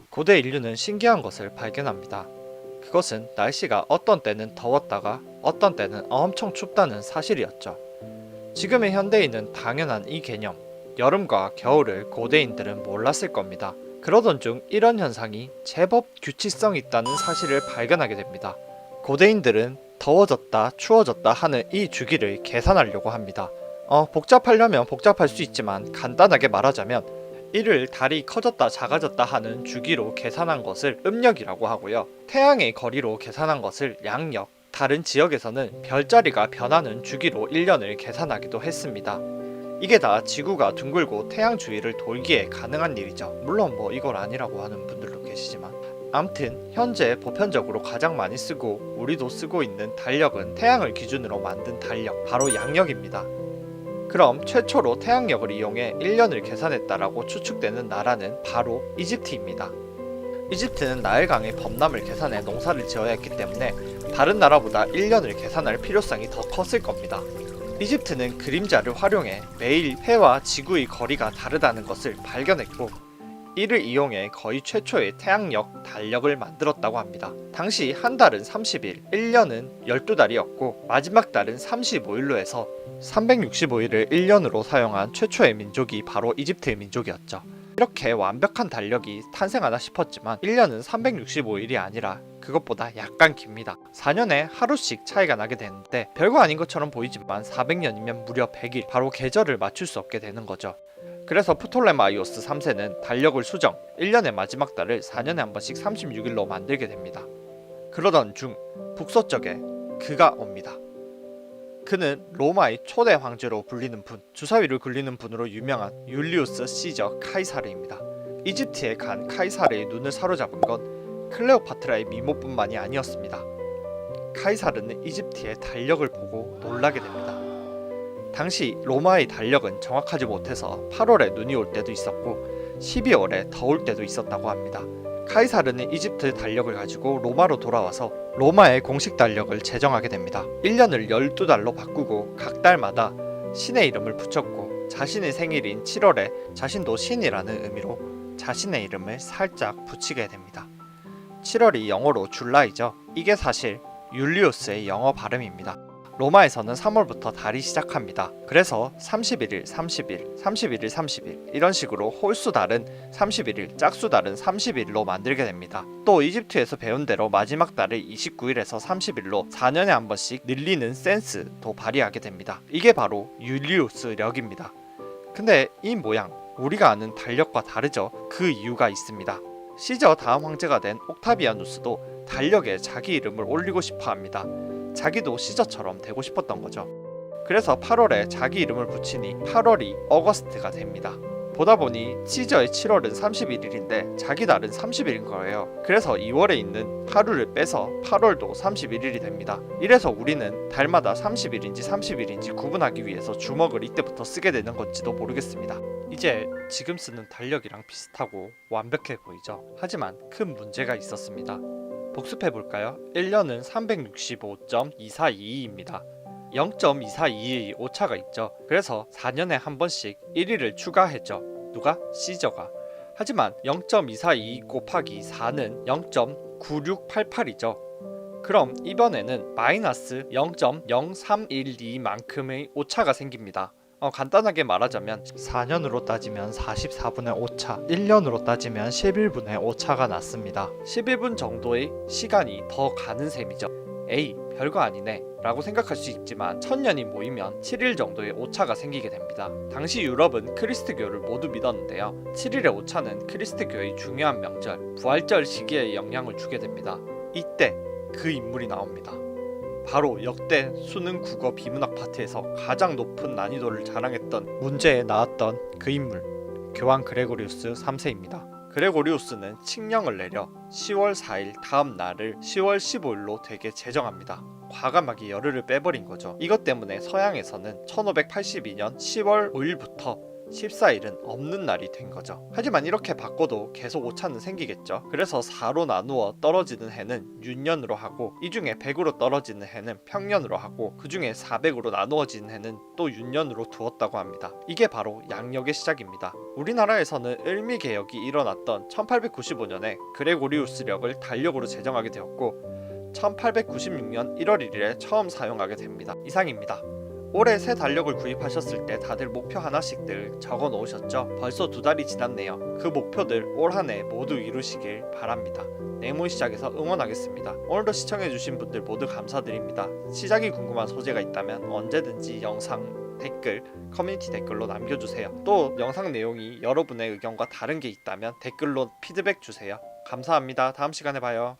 고대 인류는 신기한 것을 발견합니다. 그것은 날씨가 어떤 때는 더웠다가 어떤 때는 엄청 춥다는 사실이었죠. 지금의 현대인은 당연한 이 개념, 여름과 겨울을 고대인들은 몰랐을 겁니다. 그러던 중 이런 현상이 제법 규칙성이 있다는 사실을 발견하게 됩니다. 고대인들은 더워졌다 추워졌다 하는 이 주기를 계산하려고 합니다. 복잡하려면 복잡할 수 있지만 간단하게 말하자면 이를 달이 커졌다 작아졌다 하는 주기로 계산한 것을 음력이라고 하고요. 태양의 거리로 계산한 것을 양력, 다른 지역에서는 별자리가 변하는 주기로 1년을 계산하기도 했습니다. 이게 다 지구가 둥글고 태양 주위를 돌기에 가능한 일이죠. 물론 이걸 아니라고 하는 분들도 계시지만, 암튼 현재 보편적으로 가장 많이 쓰고 우리도 쓰고 있는 달력은 태양을 기준으로 만든 달력, 바로 양력입니다. 그럼 최초로 태양력을 이용해 1년을 계산했다라고 추측되는 나라는 바로 이집트입니다. 이집트는 나일강의 범람을 계산해 농사를 지어야 했기 때문에 다른 나라보다 1년을 계산할 필요성이 더 컸을 겁니다. 이집트는 그림자를 활용해 매일 해와 지구의 거리가 다르다는 것을 발견했고, 이를 이용해 거의 최초의 태양력, 달력을 만들었다고 합니다. 당시 한 달은 30일, 1년은 12달이었고 마지막 달은 35일로 해서 365일을 1년으로 사용한 최초의 민족이 바로 이집트의 민족이었죠. 이렇게 완벽한 달력이 탄생하나 싶었지만 1년은 365일이 아니라 그것보다 약간 깁니다. 4년에 하루씩 차이가 나게 되는데 별거 아닌 것처럼 보이지만 400년이면 무려 100일, 바로 계절을 맞출 수 없게 되는 거죠. 그래서 프톨레마이오스 3세는 달력을 수정, 1년의 마지막 달을 4년에 한 번씩 36일로 만들게 됩니다. 그러던 중 북서쪽에 그가 옵니다. 그는 로마의 초대 황제로 불리는 분, 주사위를 굴리는 분으로 유명한 율리우스 시저 카이사르입니다. 이집트에 간 카이사르의 눈을 사로잡은 건 클레오파트라의 미모뿐만이 아니었습니다. 카이사르는 이집트의 달력을 보고 놀라게 됩니다. 당시 로마의 달력은 정확하지 못해서 8월에 눈이 올 때도 있었고 12월에 더울 때도 있었다고 합니다. 카이사르는 이집트 달력을 가지고 로마로 돌아와서 로마의 공식 달력을 제정하게 됩니다. 1년을 12달로 바꾸고 각 달마다 신의 이름을 붙였고, 자신의 생일인 7월에 자신도 신이라는 의미로 자신의 이름을 살짝 붙이게 됩니다. 7월이 영어로 줄라이죠. 이게 사실 율리우스의 영어 발음입니다. 로마에서는 3월부터 달이 시작합니다. 그래서 31일, 30일, 31일, 30일 이런 식으로 홀수달은 31일, 짝수달은 31일로 만들게 됩니다. 또 이집트에서 배운 대로 마지막 달을 29일에서 30일로 4년에 한 번씩 늘리는 센스도 발휘하게 됩니다. 이게 바로 율리우스력입니다. 근데 이 모양, 우리가 아는 달력과 다르죠? 그 이유가 있습니다. 시저 다음 황제가 된 옥타비아누스도 달력에 자기 이름을 올리고 싶어 합니다. 자기도 시저처럼 되고 싶었던 거죠. 그래서 8월에 자기 이름을 붙이니 8월이 어거스트가 됩니다. 보다 보니 시저의 7월은 31일인데 자기 달은 30일인 거예요. 그래서 2월에 있는 하루를 빼서 8월도 31일이 됩니다. 이래서 우리는 달마다 30일인지 30일인지 구분하기 위해서 주먹을 이때부터 쓰게 되는 건지도 모르겠습니다. 이제 지금 쓰는 달력이랑 비슷하고 완벽해 보이죠? 하지만 큰 문제가 있었습니다. 복습해볼까요? 1년은 365.2422입니다. 0.2422의 오차가 있죠. 그래서 4년에 한 번씩 1일을 추가했죠. 누가? 시저가. 하지만 0.2422 곱하기 4는 0.9688이죠. 그럼 이번에는 마이너스 0.0312만큼의 오차가 생깁니다. 간단하게 말하자면 4년으로 따지면 44분의 오차, 1년으로 따지면 11분의 오차가 났습니다. 11분 정도의 시간이 더 가는 셈이죠. 에이, 별거 아니네 라고 생각할 수 있지만 1000년이 모이면 7일 정도의 오차가 생기게 됩니다. 당시 유럽은 크리스트교를 모두 믿었는데요. 7일의 오차는 크리스트교의 중요한 명절, 부활절 시기에 영향을 주게 됩니다. 이때 그 인물이 나옵니다. 바로 역대 수능 국어 비문학 파트에서 가장 높은 난이도를 자랑했던 문제에 나왔던 그 인물, 교황 그레고리우스 3세입니다. 그레고리우스는 칙령을 내려 10월 4일 다음 날을 10월 15일로 되게 제정합니다. 과감하게 열흘을 빼버린 거죠. 이것 때문에 서양에서는 1582년 10월 5일부터 14일은 없는 날이 된 거죠. 하지만 이렇게 바꿔도 계속 오차는 생기겠죠. 그래서 4로 나누어 떨어지는 해는 윤년으로 하고, 이 중에 100으로 떨어지는 해는 평년으로 하고, 그 중에 400으로 나누어지는 해는 또 윤년으로 두었다고 합니다. 이게 바로 양력의 시작입니다. 우리나라에서는 을미개혁이 일어났던 1895년에 그레고리우스력을 달력으로 제정하게 되었고 1896년 1월 1일에 처음 사용하게 됩니다. 이상입니다. 올해 새 달력을 구입하셨을 때 다들 목표 하나씩들 적어 놓으셨죠? 벌써 2달이 지났네요. 그 목표들 올 한 해 모두 이루시길 바랍니다. 내문 시작에서 응원하겠습니다. 오늘도 시청해주신 분들 모두 감사드립니다. 시작이 궁금한 소재가 있다면 언제든지 영상 댓글, 커뮤니티 댓글로 남겨주세요. 또 영상 내용이 여러분의 의견과 다른 게 있다면 댓글로 피드백 주세요. 감사합니다. 다음 시간에 봐요.